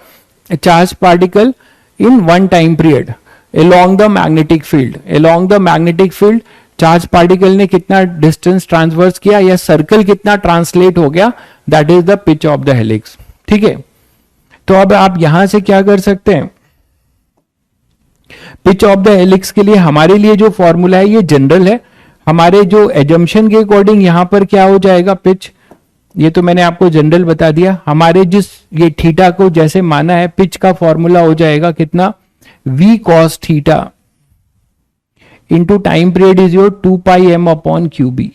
charge particle in one time period along the magnetic field, along the magnetic field charge particle ने कितना distance transverse किया या circle कितना translate हो गया, that is the pitch of the helix, ठीक है। तो अब आप यहां से क्या कर सकते हैं, पिच ऑफ द हेलिक्स के लिए हमारे लिए जो फॉर्मूला है ये जनरल है, हमारे जो एजम्पशन के अकॉर्डिंग यहां पर क्या हो जाएगा पिच, ये तो मैंने आपको जनरल बता दिया। हमारे जिस ये थीटा को जैसे माना है, पिच का फॉर्मूला हो जाएगा कितना, v cos theta into time period is your 2πm/qb।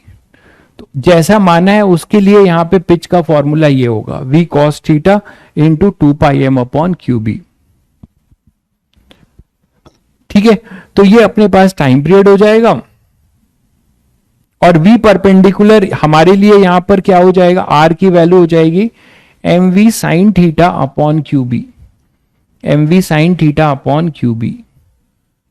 तो जैसा माना है उसके लिए यहां पे पिच का फॉर्मूला ये होगा v cos theta into 2πm/qb, ठीक है। तो ये अपने पास टाइम पीरियड हो जाएगा और v परपेंडिकुलर हमारे लिए यहां पर क्या हो जाएगा, r की वैल्यू हो जाएगी mv sin theta upon qb, mv sin theta upon qb।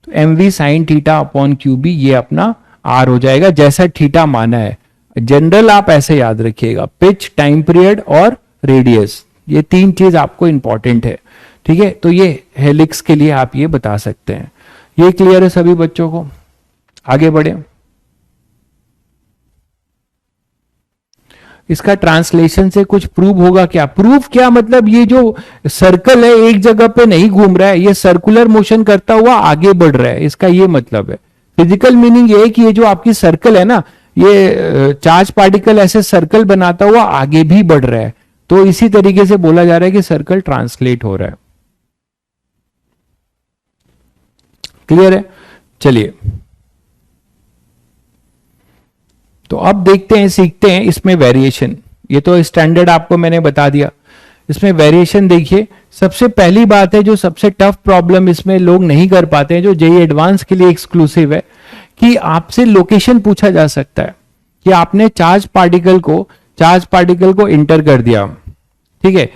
तो mv sin theta upon qb ये अपना r हो जाएगा, जैसा थीटा माना है। जनरल आप ऐसे याद रखिएगा, पिच, टाइम पीरियड और रेडियस, ये तीन चीज आपको इंपॉर्टेंट है, ठीक है। तो ये हेलिक्स के लिए आप ये बता सकते हैं। ये क्लियर है सभी बच्चों को, आगे बढ़े। इसका ट्रांसलेशन से कुछ प्रूव होगा क्या, प्रूफ क्या मतलब, ये जो सर्कल है एक जगह पे नहीं घूम रहा है, ये सर्कुलर मोशन करता हुआ आगे बढ़ रहा है, इसका ये मतलब है। फिजिकल मीनिंग ये है कि ये जो आपकी सर्कल है ना, ये चार्ज पार्टिकल ऐसे सर्कल बनाता हुआ आगे भी बढ़ रहा है, तो इसी तरीके से बोला जा रहा है कि सर्कल ट्रांसलेट हो रहा है। क्लियर है, चलिए तो अब देखते हैं, सीखते हैं इसमें वेरिएशन। ये तो स्टैंडर्ड आपको मैंने बता दिया, इसमें वेरिएशन देखिए। सबसे पहली बात है, जो सबसे टफ प्रॉब्लम इसमें लोग नहीं कर पाते हैं, जो जेईई एडवांस के लिए एक्सक्लूसिव है, कि आपसे लोकेशन पूछा जा सकता है कि आपने चार्ज पार्टिकल को इंटर कर दिया, ठीक है,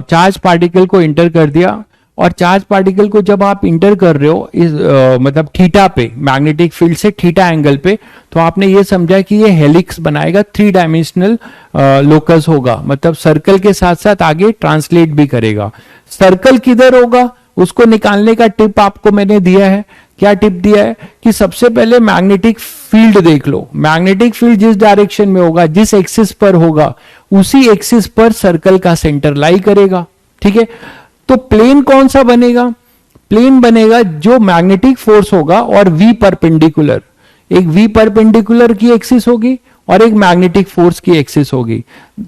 चार्ज पार्टिकल को इंटर कर दिया, और चार्ज पार्टिकल को जब आप इंटर कर रहे हो इस मतलब थीटा पे, मैग्नेटिक फील्ड से थीटा एंगल पे, तो आपने ये समझा कि ये हेलिक्स बनाएगा, 3 डायमेंशनल लोकस होगा, मतलब सर्कल के साथ साथ आगे ट्रांसलेट भी करेगा। सर्कल किधर होगा उसको निकालने का टिप आपको मैंने दिया है। क्या टिप दिया है कि सबसे पहले मैग्नेटिक फील्ड देख लो, मैग्नेटिक फील्ड जिस डायरेक्शन में होगा, जिस एक्सिस पर होगा, उसी एक्सिस पर सर्कल का सेंटर लाई करेगा, ठीक है। तो प्लेन कौन सा बनेगा, प्लेन बनेगा जो मैग्नेटिक फोर्स होगा और v परपेंडिकुलर, एक v परपेंडिकुलर की एक्सिस होगी और एक मैग्नेटिक फोर्स की एक्सिस होगी।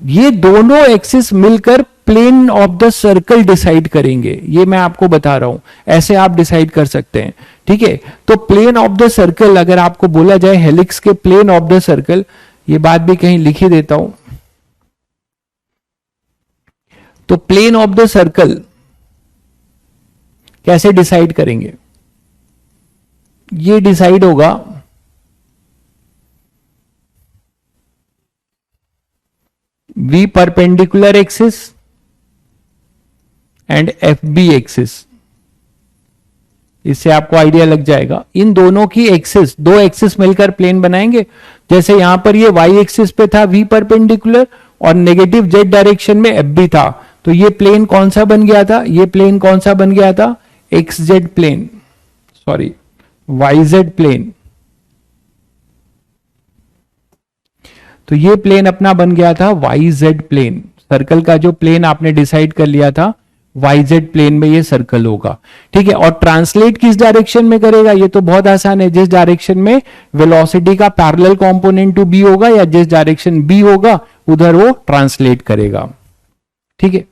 ये दोनों एक्सिस मिलकर plane of the circle decide करेंगे, ये मैं आपको बता रहा हूं, ऐसे आप डिसाइड कर सकते हैं, ठीक है। तो प्लेन ऑफ द सर्कल, अगर आपको बोला जाए हेलिक्स के प्लेन ऑफ द सर्कल, ये बात भी कहीं लिख ही देता हूं। तो प्लेन ऑफ द सर्कल कैसे डिसाइड करेंगे, ये डिसाइड होगा v perpendicular axis and fb axis, इससे आपको आइडिया लग जाएगा। इन दोनों की एक्सिस, दो एक्सिस मिलकर प्लेन बनाएंगे। जैसे यहां पर ये वाई एक्सिस पे था v परपेंडिकुलर और नेगेटिव जेड डायरेक्शन में एफ भी था, तो ये प्लेन कौन सा बन गया था, ये प्लेन कौन सा बन गया था, X Z plane, sorry Y Z plane. तो ये प्लेन अपना बन गया था वाई जेड प्लेन। सर्कल का जो प्लेन आपने डिसाइड कर लिया था वाई जेड प्लेन में ये सर्कल होगा, ठीक है। और ट्रांसलेट किस डायरेक्शन में करेगा, ये तो बहुत आसान है, जिस डायरेक्शन में वेलोसिटी का पैरेलल कंपोनेंट टू बी होगा या जिस डायरेक्शन बी होगा उधर वो ट्रांसलेट करेगा, ठीक है।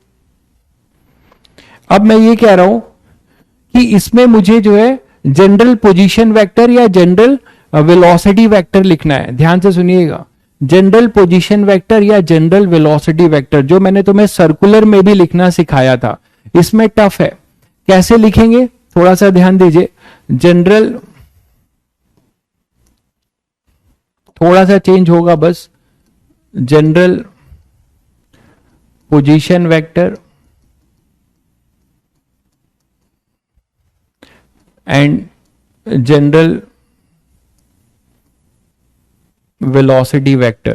अब मैं ये कह रहा हूं कि इसमें मुझे जो है जनरल पोजीशन वेक्टर या जनरल वेलोसिटी वेक्टर लिखना है। ध्यान से सुनिएगा, जनरल पोजीशन वेक्टर या जनरल वेलोसिटी वेक्टर, जो मैंने तुम्हें सर्कुलर में भी लिखना सिखाया था, इसमें टफ है। कैसे लिखेंगे, थोड़ा सा ध्यान दीजिए। जनरल, थोड़ा सा चेंज होगा बस, general position vector and general velocity vector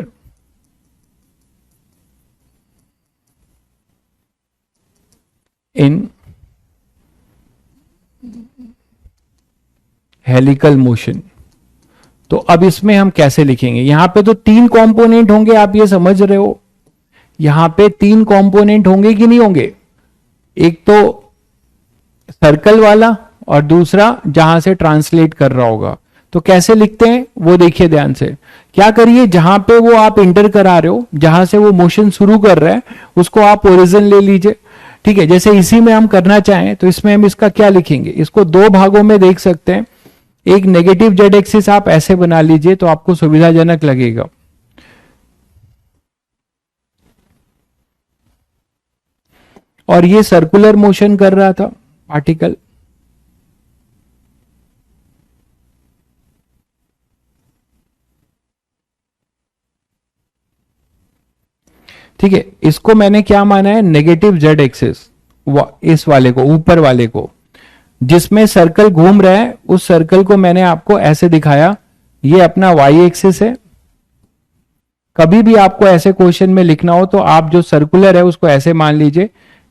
in helical motion. तो अब इसमें हम कैसे लिखेंगे, यहां पे तो तीन कंपोनेंट होंगे, आप ये समझ रहे हो, यहां पे तीन कंपोनेंट होंगे कि नहीं होंगे, एक तो सर्कल वाला और दूसरा जहां से ट्रांसलेट कर रहा होगा। तो कैसे लिखते हैं वो देखिए ध्यान से। क्या करिए, जहां पे वो आप इंटर करा रहे हो, जहां से वो मोशन शुरू कर रहा है उसको आप ओरिजिन ले लीजिए, ठीक है। जैसे इसी में हम करना चाहें तो इसमें हम इसका क्या लिखेंगे, इसको दो भागों में देख सकते हैं। एक नेगेटिव जेड एक्सिस आप ऐसे बना लीजिए तो आपको सुविधाजनक लगेगा। और ये सर्कुलर मोशन कर रहा था पार्टिकल, ठीक है। इसको मैंने क्या माना है, नेगेटिव जेड एक्सिस, इस वाले को, ऊपर वाले को, जिसमें सर्कल घूम रहा है, उस सर्कल को मैंने आपको ऐसे दिखाया, ये अपना वाई एक्सिस है। कभी भी आपको ऐसे क्वेश्चन में लिखना हो तो आप जो सर्कुलर है उसको ऐसे मान लीजिए,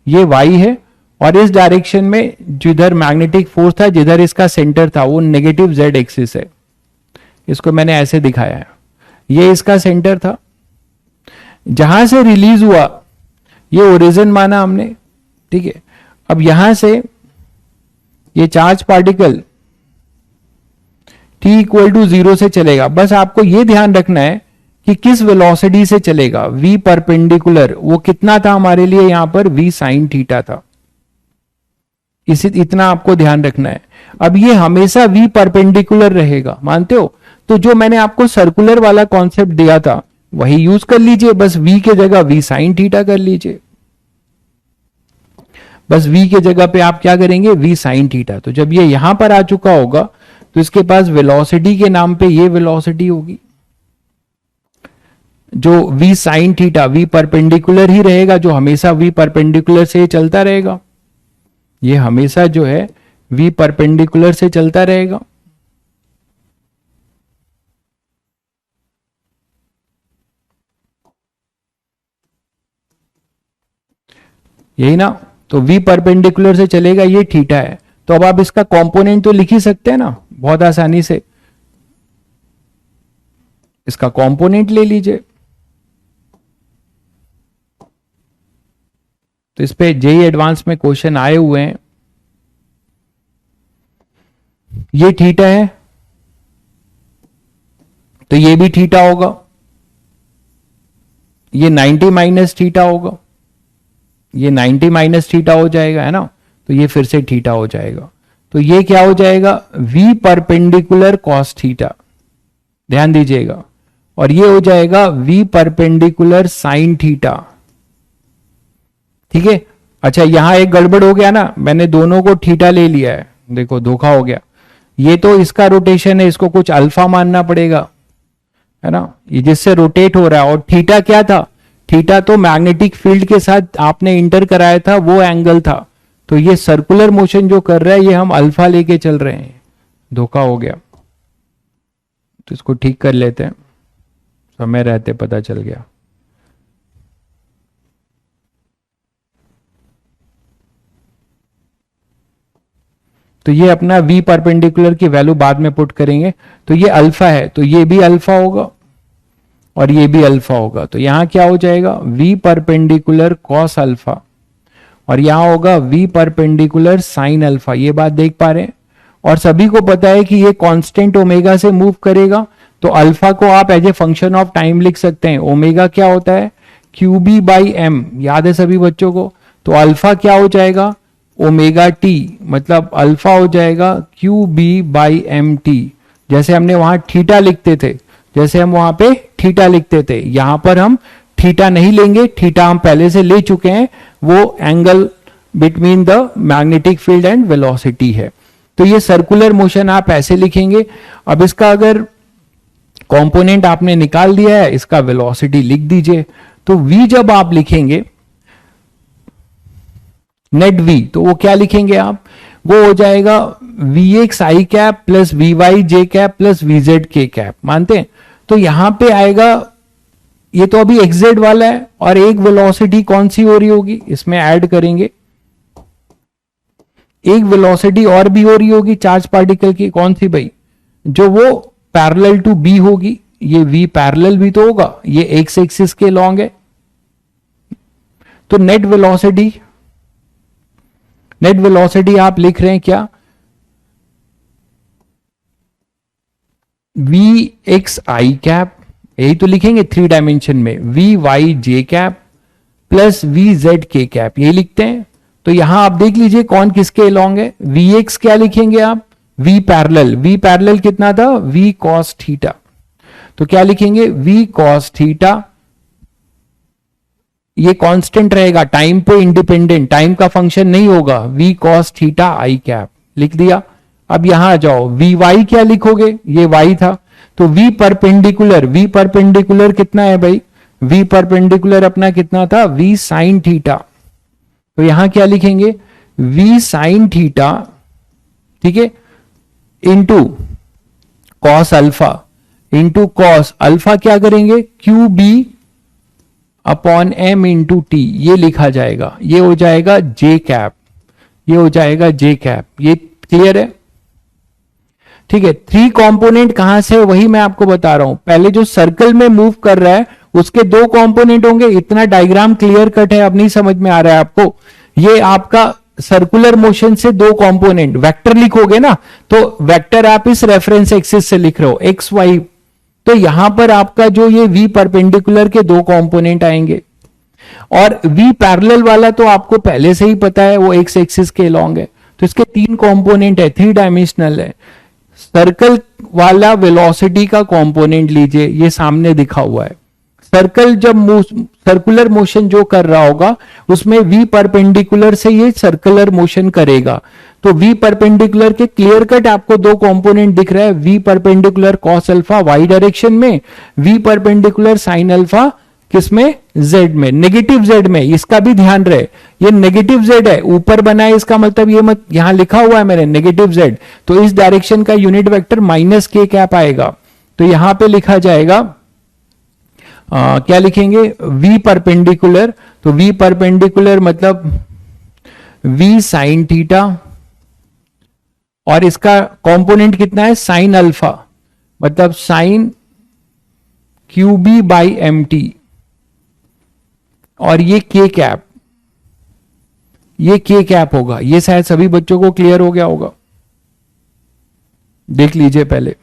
ये वाई है, और इस डायरेक्शन में जिधर मैग्नेटिक फोर्स था, जिधर इसका सेंटर था, वो नेगेटिव जेड एक्सिस है। इसको मैंने ऐसे दिखाया है, ये इसका सेंटर था, जहां से रिलीज हुआ ये ओरिजिन माना हमने, ठीक है। अब यहां से ये charge particle t equal to 0 से चलेगा। बस आपको ये ध्यान रखना है कि किस वेलोसिटी से चलेगा, v परपेंडिकुलर, वो कितना था हमारे लिए यहां पर, v साइन थीटा था, इसी इतना आपको ध्यान रखना है। अब ये हमेशा v परपेंडिकुलर रहेगा, मानते हो, तो जो मैंने आपको सर्कुलर वाला कॉन्सेप्ट दिया था वही यूज कर लीजिए, बस v के जगह v साइन थीटा कर लीजिए, बस v के जगह पे आप क्या करेंगे, v साइन थीटा। तो जब ये यहां पर आ चुका होगा तो इसके पास वेलोसिटी के नाम पे ये वेलोसिटी होगी, जो v sine theta, v perpendicular ही रहेगा, जो हमेशा v परपेंडिकुलर से चलता रहेगा, ये हमेशा जो है v परपेंडिकुलर से चलता रहेगा। यही ना, तो v परपेंडिकुलर से चलेगा, ये थीटा है। तो अब आप इसका कंपोनेंट तो लिख ही सकते हैं ना बहुत आसानी से, इसका कंपोनेंट ले लीजिए। तो इस पे जेई एडवांस में क्वेश्चन आए हुए हैं। ये थीटा है तो ये भी थीटा होगा, ये 90 माइनस थीटा होगा, ये 90 माइनस थीटा हो जाएगा, है ना, तो ये फिर से थीटा हो जाएगा। तो ये क्या हो जाएगा, v परपेंडिकुलर कॉस थीटा, ध्यान दीजिएगा, और ये हो जाएगा v परपेंडिकुलर साइन थीटा, ठीक है। अच्छा, यहां एक गड़बड़ हो गया ना, मैंने दोनों को थीटा ले लिया है, देखो धोखा हो गया। ये तो इसका रोटेशन है, इसको कुछ अल्फा मानना पड़ेगा, है ना, ये जिससे रोटेट हो रहा है। और थीटा क्या था, थीटा तो मैग्नेटिक फील्ड के साथ आपने इंटर कराया था, वो एंगल था, तो ये सर्कुलर मोशन जो कर रहा है ये हम अल्फा लेके चल रहे हैं, धोखा हो गया। तो इसको ठीक कर लेते हैं, समय रहते पता चल गया। तो ये अपना v परपेंडिकुलर की वैल्यू बाद में पुट करेंगे। तो ये अल्फा है तो ये भी अल्फा होगा और ये भी अल्फा होगा। तो यहां क्या हो जाएगा, v परपेंडिकुलर कॉस अल्फा और यहां होगा v परपेंडिकुलर साइन अल्फा। ये बात देख पा रहे हैं। और सभी को पता है कि ये कांस्टेंट ओमेगा से मूव करेगा, तो अल्फा को आप as a function of time लिख सकते हैं। ओमेगा क्या होता है, क्यू बी बाई एम, याद है सभी बच्चों को। तो अल्फा क्या हो जाएगा, ओमेगा टी, मतलब अल्फा हो जाएगा Q B by M T. जैसे हमने वहां थीटा लिखते थे, जैसे हम वहां पे थीटा लिखते थे, यहां पर हम थीटा नहीं लेंगे, थीटा हम पहले से ले चुके हैं, वो angle between the magnetic field and velocity है। तो ये सर्कुलर मोशन आप ऐसे लिखेंगे। अब इसका अगर कंपोनेंट आपने निकाल दिया है, इसका वेलोसिटी लिख दीजिए। तो v जब आप लिखेंगे नेट v, तो वो क्या लिखेंगे आप, वो हो जाएगा V X I cap plus V Y J cap plus V Z K cap, मानते हैं। तो यहां पे आएगा, ये तो अभी एक्स जेड वाला है, और एक वेलोसिटी कौन सी हो रही होगी, इसमें ऐड करेंगे एक वेलोसिटी और भी हो रही होगी चार्ज पार्टिकल की, कौन सी भाई, जो वो पैरेलल टू बी होगी। ये v पैरेलल भी तो होगा, ये एक्स एक्सिस के लॉन्ग है। तो नेट वेलोसिटी आप लिख रहे हैं क्या, वी एक्स आई कैप, यही तो लिखेंगे 3 डायमेंशन में, V Y J cap plus V Z K cap, यही लिखते हैं। तो यहां आप देख लीजिए कौन किसके लॉन्ग है। वी एक्स क्या लिखेंगे आप, वी पैरेलल कितना था, वी कॉस थीटा। तो क्या लिखेंगे, वी कॉस थीटा, ये कांस्टेंट रहेगा, टाइम पे इंडिपेंडेंट, टाइम का फंक्शन नहीं होगा, V cos theta I cap लिख दिया। अब यहां आ जाओ, वी वाई क्या लिखोगे, ये वाई था, तो वी परपेंडिकुलर कितना है भाई, वी परपेंडिकुलर अपना कितना था, वी साइन थीटा। तो यहां क्या लिखेंगे, वी साइन थीटा, ठीक है, into cos alpha, into cos alpha क्या करेंगे, Q B upon M into T, ये लिखा जाएगा, ये हो जाएगा जे कैप, ये हो जाएगा जे कैप। ये क्लियर है, ठीक है। 3 कंपोनेंट कहां से, वही मैं आपको बता रहा हूं। पहले जो सर्कल में मूव कर रहा है उसके 2 कंपोनेंट होंगे, इतना डायग्राम क्लियर कट है, अब नहीं समझ में आ रहा है आपको। ये आपका सर्कुलर मोशन से 2 कंपोनेंट, वेक्टर लिखोगे ना, तो वेक्टर आप इस रेफरेंस एक्सिस से लिख रहे हो, एक्स वाई। तो यहां पर आपका जो ये v परपेंडिकुलर के 2 कंपोनेंट आएंगे, और v पैरेलल वाला तो आपको पहले से ही पता है, वो एक्स एक्सिस के लॉन्ग है। तो इसके 3 कंपोनेंट है, 3 डायमेंशनल है। सर्कल वाला वेलोसिटी का कंपोनेंट लीजिए, ये सामने दिखा हुआ है। सर्कल जब सर्कुलर मोशन जो कर रहा होगा उसमें v परपेंडिकुलर से ये सर्कुलर मोशन करेगा। तो v परपेंडिकुलर के क्लियर कट आपको 2 कंपोनेंट दिख रहा है, v perpendicular cos alpha y direction में, v परपेंडिकुलर साइन अल्फा किसमें, z में, नेगेटिव z में। इसका भी ध्यान रहे, ये नेगेटिव z है, ऊपर बना है, इसका मतलब ये मत, यहां लिखा हुआ है मैंने नेगेटिव z, तो इस डायरेक्शन का unit vector minus K cap आएगा। तो यहां पे लिखा जाएगा क्या लिखेंगे, v परपेंडिकुलर, तो v परपेंडिकुलर मतलब v साइन थीटा, और इसका कंपोनेंट कितना है, साइन अल्फा, मतलब sine Q B by M T, और ये के कैप, ये के कैप होगा। ये शायद सभी बच्चों को क्लियर हो गया होगा, देख लीजिए पहले।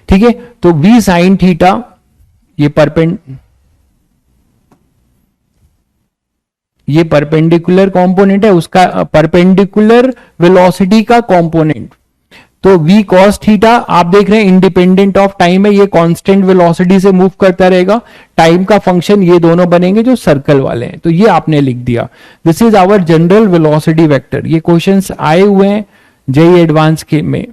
ठीक है, तो v साइन थीटा ये परपेंडिकुलर कंपोनेंट है, उसका परपेंडिकुलर वेलोसिटी का कंपोनेंट। तो v cos थीटा आप देख रहे हैं इंडिपेंडेंट ऑफ टाइम है, ये कांस्टेंट वेलोसिटी से मूव करता रहेगा, टाइम का फंक्शन ये दोनों बनेंगे जो सर्कल वाले हैं। तो ये आपने लिख दिया, this is our general velocity vector. ये क्वेश्चंस आए हुए हैं जेईई एडवांस के में।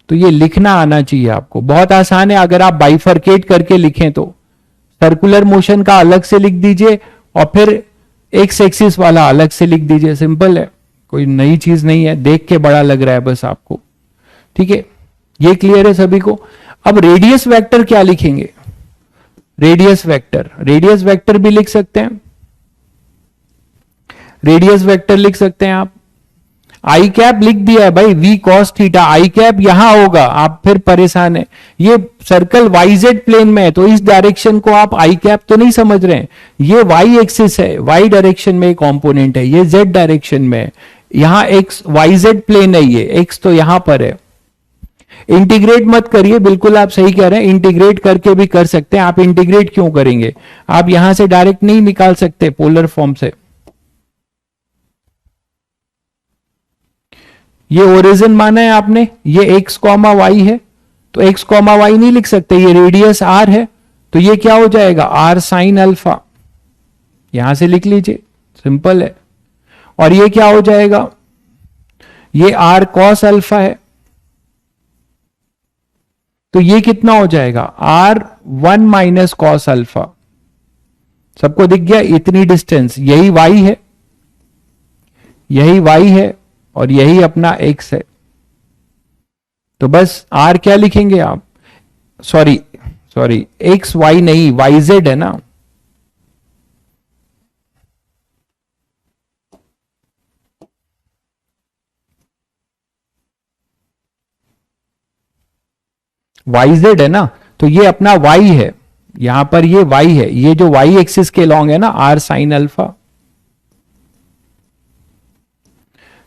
तो ये लिखना आना चाहिए आपको, बहुत आसान है। अगर आप बाइफरकेट करके लिखें तो सर्कुलर मोशन का अलग से लिख दीजिए और फिर एक्स एक्सिस वाला अलग से लिख दीजिए, सिंपल है, कोई नई चीज नहीं है, देख के बड़ा लग रहा है बस आपको, ठीक है। ये क्लियर है सभी को। अब रेडियस वेक्टर क्या लिखेंगे? रेडियस वेक्टर भी लिख सकते हैं, रेडियस वेक्टर लिख सकते हैं आप। आई कैप लिख दिया है भाई, V cos theta, I cap यहां होगा, आप फिर परेशान है। ये सर्कल वाईजेड प्लेन में है तो इस डायरेक्शन को आप आई कैप तो नहीं समझ रहे हैं, ये वाई एक्सिस है, वाई डायरेक्शन में कंपोनेंट है, ये जेड डायरेक्शन में है, यहां एक्स वाईजेड प्लेन है, ये एक्स तो यहां पर है। इंटीग्रेट मत करिए, बिल्कुल आप सही कह रहे हैं, इंटीग्रेट करके भी कर सकते हैं। आप इंटीग्रेट क्यों करेंगे? आप यहां से डायरेक्ट नहीं निकाल सकते पोलर फॉर्म से। ये ओरिजिन माना है आपने, ये एक्स कॉमा वाई है, तो एक्स कॉमा वाई नहीं लिख सकते, ये रेडियस आर है, तो ये क्या हो जाएगा? आर साइन अल्फा, यहां से लिख लीजिए, सिंपल है। और ये क्या हो जाएगा? ये आर कॉस अल्फा है, तो ये कितना हो जाएगा? R 1 minus cos alpha. सबको दिख गया? इतनी डिस्टेंस, यही वाई है, यही वाई है और यही अपना एक्स है। तो बस आर क्या लिखेंगे आप? सॉरी एक्स वाई नहीं, वाई जेड है ना, वाई जेड है ना, तो ये अपना वाई है, यहां पर ये वाई है, ये जो वाई एक्सिस के लॉन्ग है ना, आर साइन अल्फा,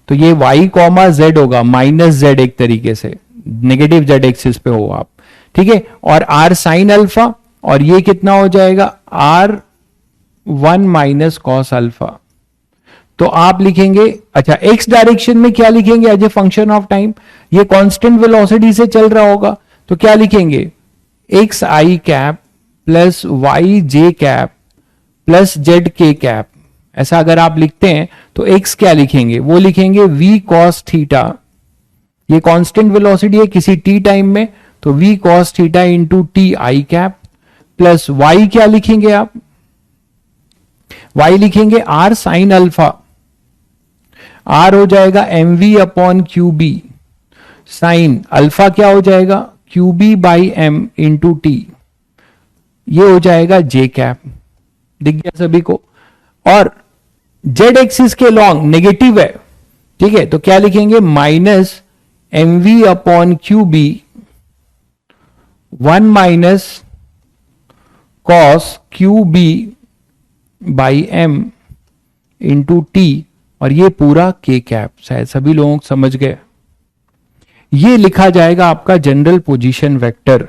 तो ये y कॉमा जेड होगा, माइनस जेड, एक तरीके से नेगेटिव जेड एक्सिस पे हो आप, ठीक है। और r साइन अल्फा, और ये कितना हो जाएगा? r 1 minus cos alpha. तो आप लिखेंगे, अच्छा x डायरेक्शन में क्या लिखेंगे as a function of time? ये कांस्टेंट वेलोसिटी से चल रहा होगा, तो क्या लिखेंगे? X I cap plus Y J cap plus Z K cap. ऐसा अगर आप लिखते हैं तो x क्या लिखेंगे? वो लिखेंगे v cos थीटा, ये कांस्टेंट वेलोसिटी है किसी t टाइम में, तो v cos theta into T I cap, plus y क्या लिखेंगे आप? y लिखेंगे r साइन अल्फा, r हो जाएगा mv upon Q B, sine alpha क्या हो जाएगा? Q B by M into T, ये हो जाएगा j कैप। दिख गया सभी को? और जेड एक्सिस के लॉन्ग नेगेटिव है, ठीक है, तो क्या लिखेंगे? Minus M V upon Q B 1 minus cos Q B by M into T, और ये पूरा के कैप। शायद सभी लोग समझ गए। ये लिखा जाएगा आपका जनरल पोजीशन वेक्टर।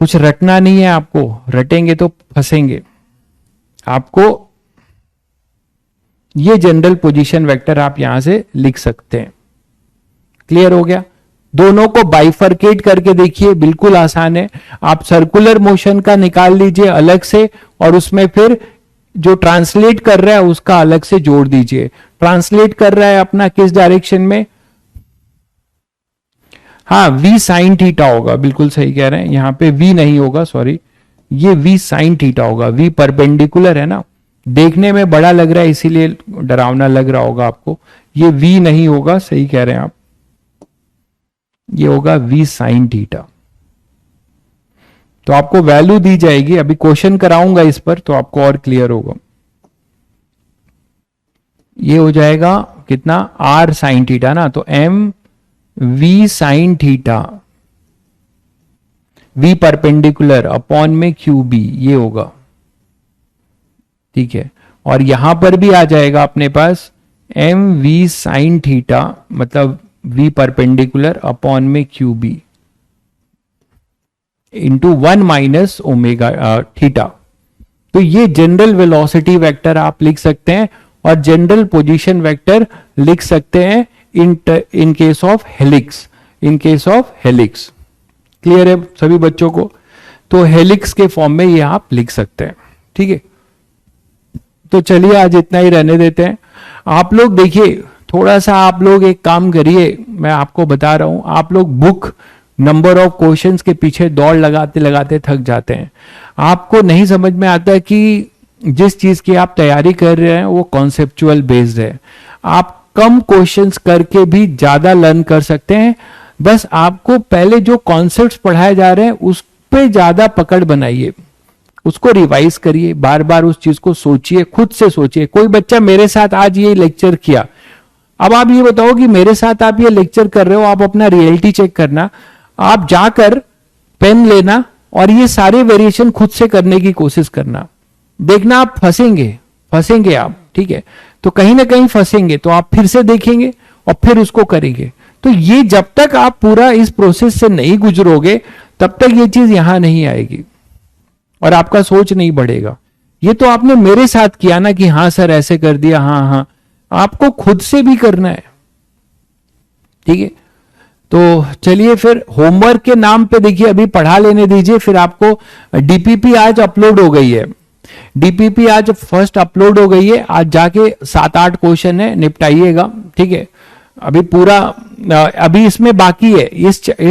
कुछ रटना नहीं है आपको, रटेंगे तो फंसेंगे। आपको ये जनरल पोजीशन वेक्टर आप यहां से लिख सकते हैं। क्लियर हो गया? दोनों को बाइफरकेट करके देखिए, बिल्कुल आसान है। आप सर्कुलर मोशन का निकाल लीजिए अलग से, और उसमें फिर जो ट्रांसलेट कर रहा है उसका अलग से जोड़ दीजिए। ट्रांसलेट कर रहा है अपना किस डायरेक्शन में? हाँ, v साइन थीटा होगा, बिल्कुल सही कह रहे हैं। यहां पे v नहीं होगा, सॉरी, ये v साइन थीटा होगा। v परपेंडिकुलर है ना, देखने में बड़ा लग रहा है इसीलिए डरावना लग रहा होगा आपको। ये v नहीं होगा, सही कह रहे हैं आप, ये होगा v साइन थीटा। तो आपको वैल्यू दी जाएगी, अभी क्वेश्चन कराऊंगा इस पर तो आपको और क्लियर होगा। ये हो जाएगा कितना? r साइन थीटा ना, तो m v sine theta, v perpendicular upon में क्यू बी, ये होगा, ठीक है। और यहां पर भी आ जाएगा अपने पास एम वी साइन थीटा, मतलब v परपेंडिकुलर अपॉन में Q B into 1 minus omega theta. तो ये जनरल वेलोसिटी वेक्टर आप लिख सकते हैं, और जनरल पोजीशन वेक्टर लिख सकते हैं in case of helix, in case of helix. Clear है सभी बच्चों को? तो हेलिक्स के फॉर्म में ये आप लिख सकते हैं, ठीक है। तो चलिए आज इतना ही रहने देते हैं। आप लोग देखिए थोड़ा सा आप लोग एक काम करिए, मैं आपको बता रहा हूं, आप लोग बुक नंबर ऑफ क्वेश्चंस के पीछे दौड़ लगाते लगाते थक जाते हैं। आपको नहीं समझ में आता कि जिस चीज की आप तैयारी कर रहे हैं वो कॉन्सेप्चुअल बेस्ड है। आप कम क्वेश्चंस करके भी ज्यादा लर्न कर सकते हैं। बस आपको पहले जो कॉन्सेप्ट्स पढ़ाए जा रहे हैं उस पे ज्यादा पकड़ बनाइए, उसको रिवाइज करिए, बार बार उस चीज को सोचिए, खुद से सोचिए। कोई बच्चा मेरे साथ आज ये लेक्चर किया, अब आप ये बताओ कि मेरे साथ आप ये लेक्चर कर रहे हो, आप अपना रियलिटी चेक करना, आप जाकर पेन लेना और ये सारे वेरिएशन खुद से करने की कोशिश करना। देखना आप फंसेंगे आप, ठीक है, तो कहीं ना कहीं फंसेंगे, तो आप फिर से देखेंगे और फिर उसको करेंगे। तो ये जब तक आप पूरा इस प्रोसेस से नहीं गुजरोगे तब तक ये चीज यहां नहीं आएगी और आपका सोच नहीं बढ़ेगा। ये तो आपने मेरे साथ किया ना कि हाँ सर ऐसे कर दिया, हाँ हाँ, आपको खुद से भी करना है, ठीक है। तो चलिए फिर होमवर्क के नाम पे देखिए अभी पढ़ा लेने दीजिए, फिर आपको डीपीपी आज अपलोड हो गई है, डीपीपी आज फर्स्ट अपलोड हो गई है, आज जाके 7-8 क्वेश्चन है, निपटाइएगा, ठीक है। अभी पूरा अभी इसमें बाकी है,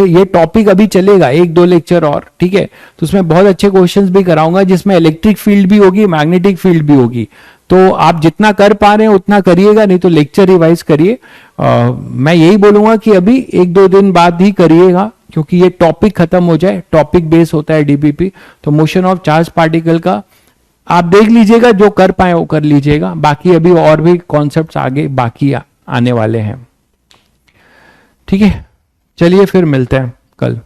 ये टॉपिक अभी चलेगा 1-2 लेक्चर और, ठीक है। तो उसमें बहुत अच्छे क्वेश्चंस भी कराऊंगा जिसमें इलेक्ट्रिक फील्ड भी होगी, मैग्नेटिक फील्ड भी होगी। तो आप जितना कर पा रहे हैं उतना करिएगा, नहीं तो लेक्चर रिवाइज करिए। मैं यही बोलूंगा कि अभी 1-2 दिन बाद ही करिएगा, क्योंकि ये टॉपिक खत्म हो जाए, टॉपिक बेस होता है डीपीपी। तो मोशन ऑफ चार्ज पार्टिकल का आप देख लीजिएगा, जो कर पाए वो कर लीजिएगा, बाकी अभी और भी कॉन्सेप्ट्स आगे बाकी आने वाले हैं, ठीक है। चलिए फिर मिलते हैं कल।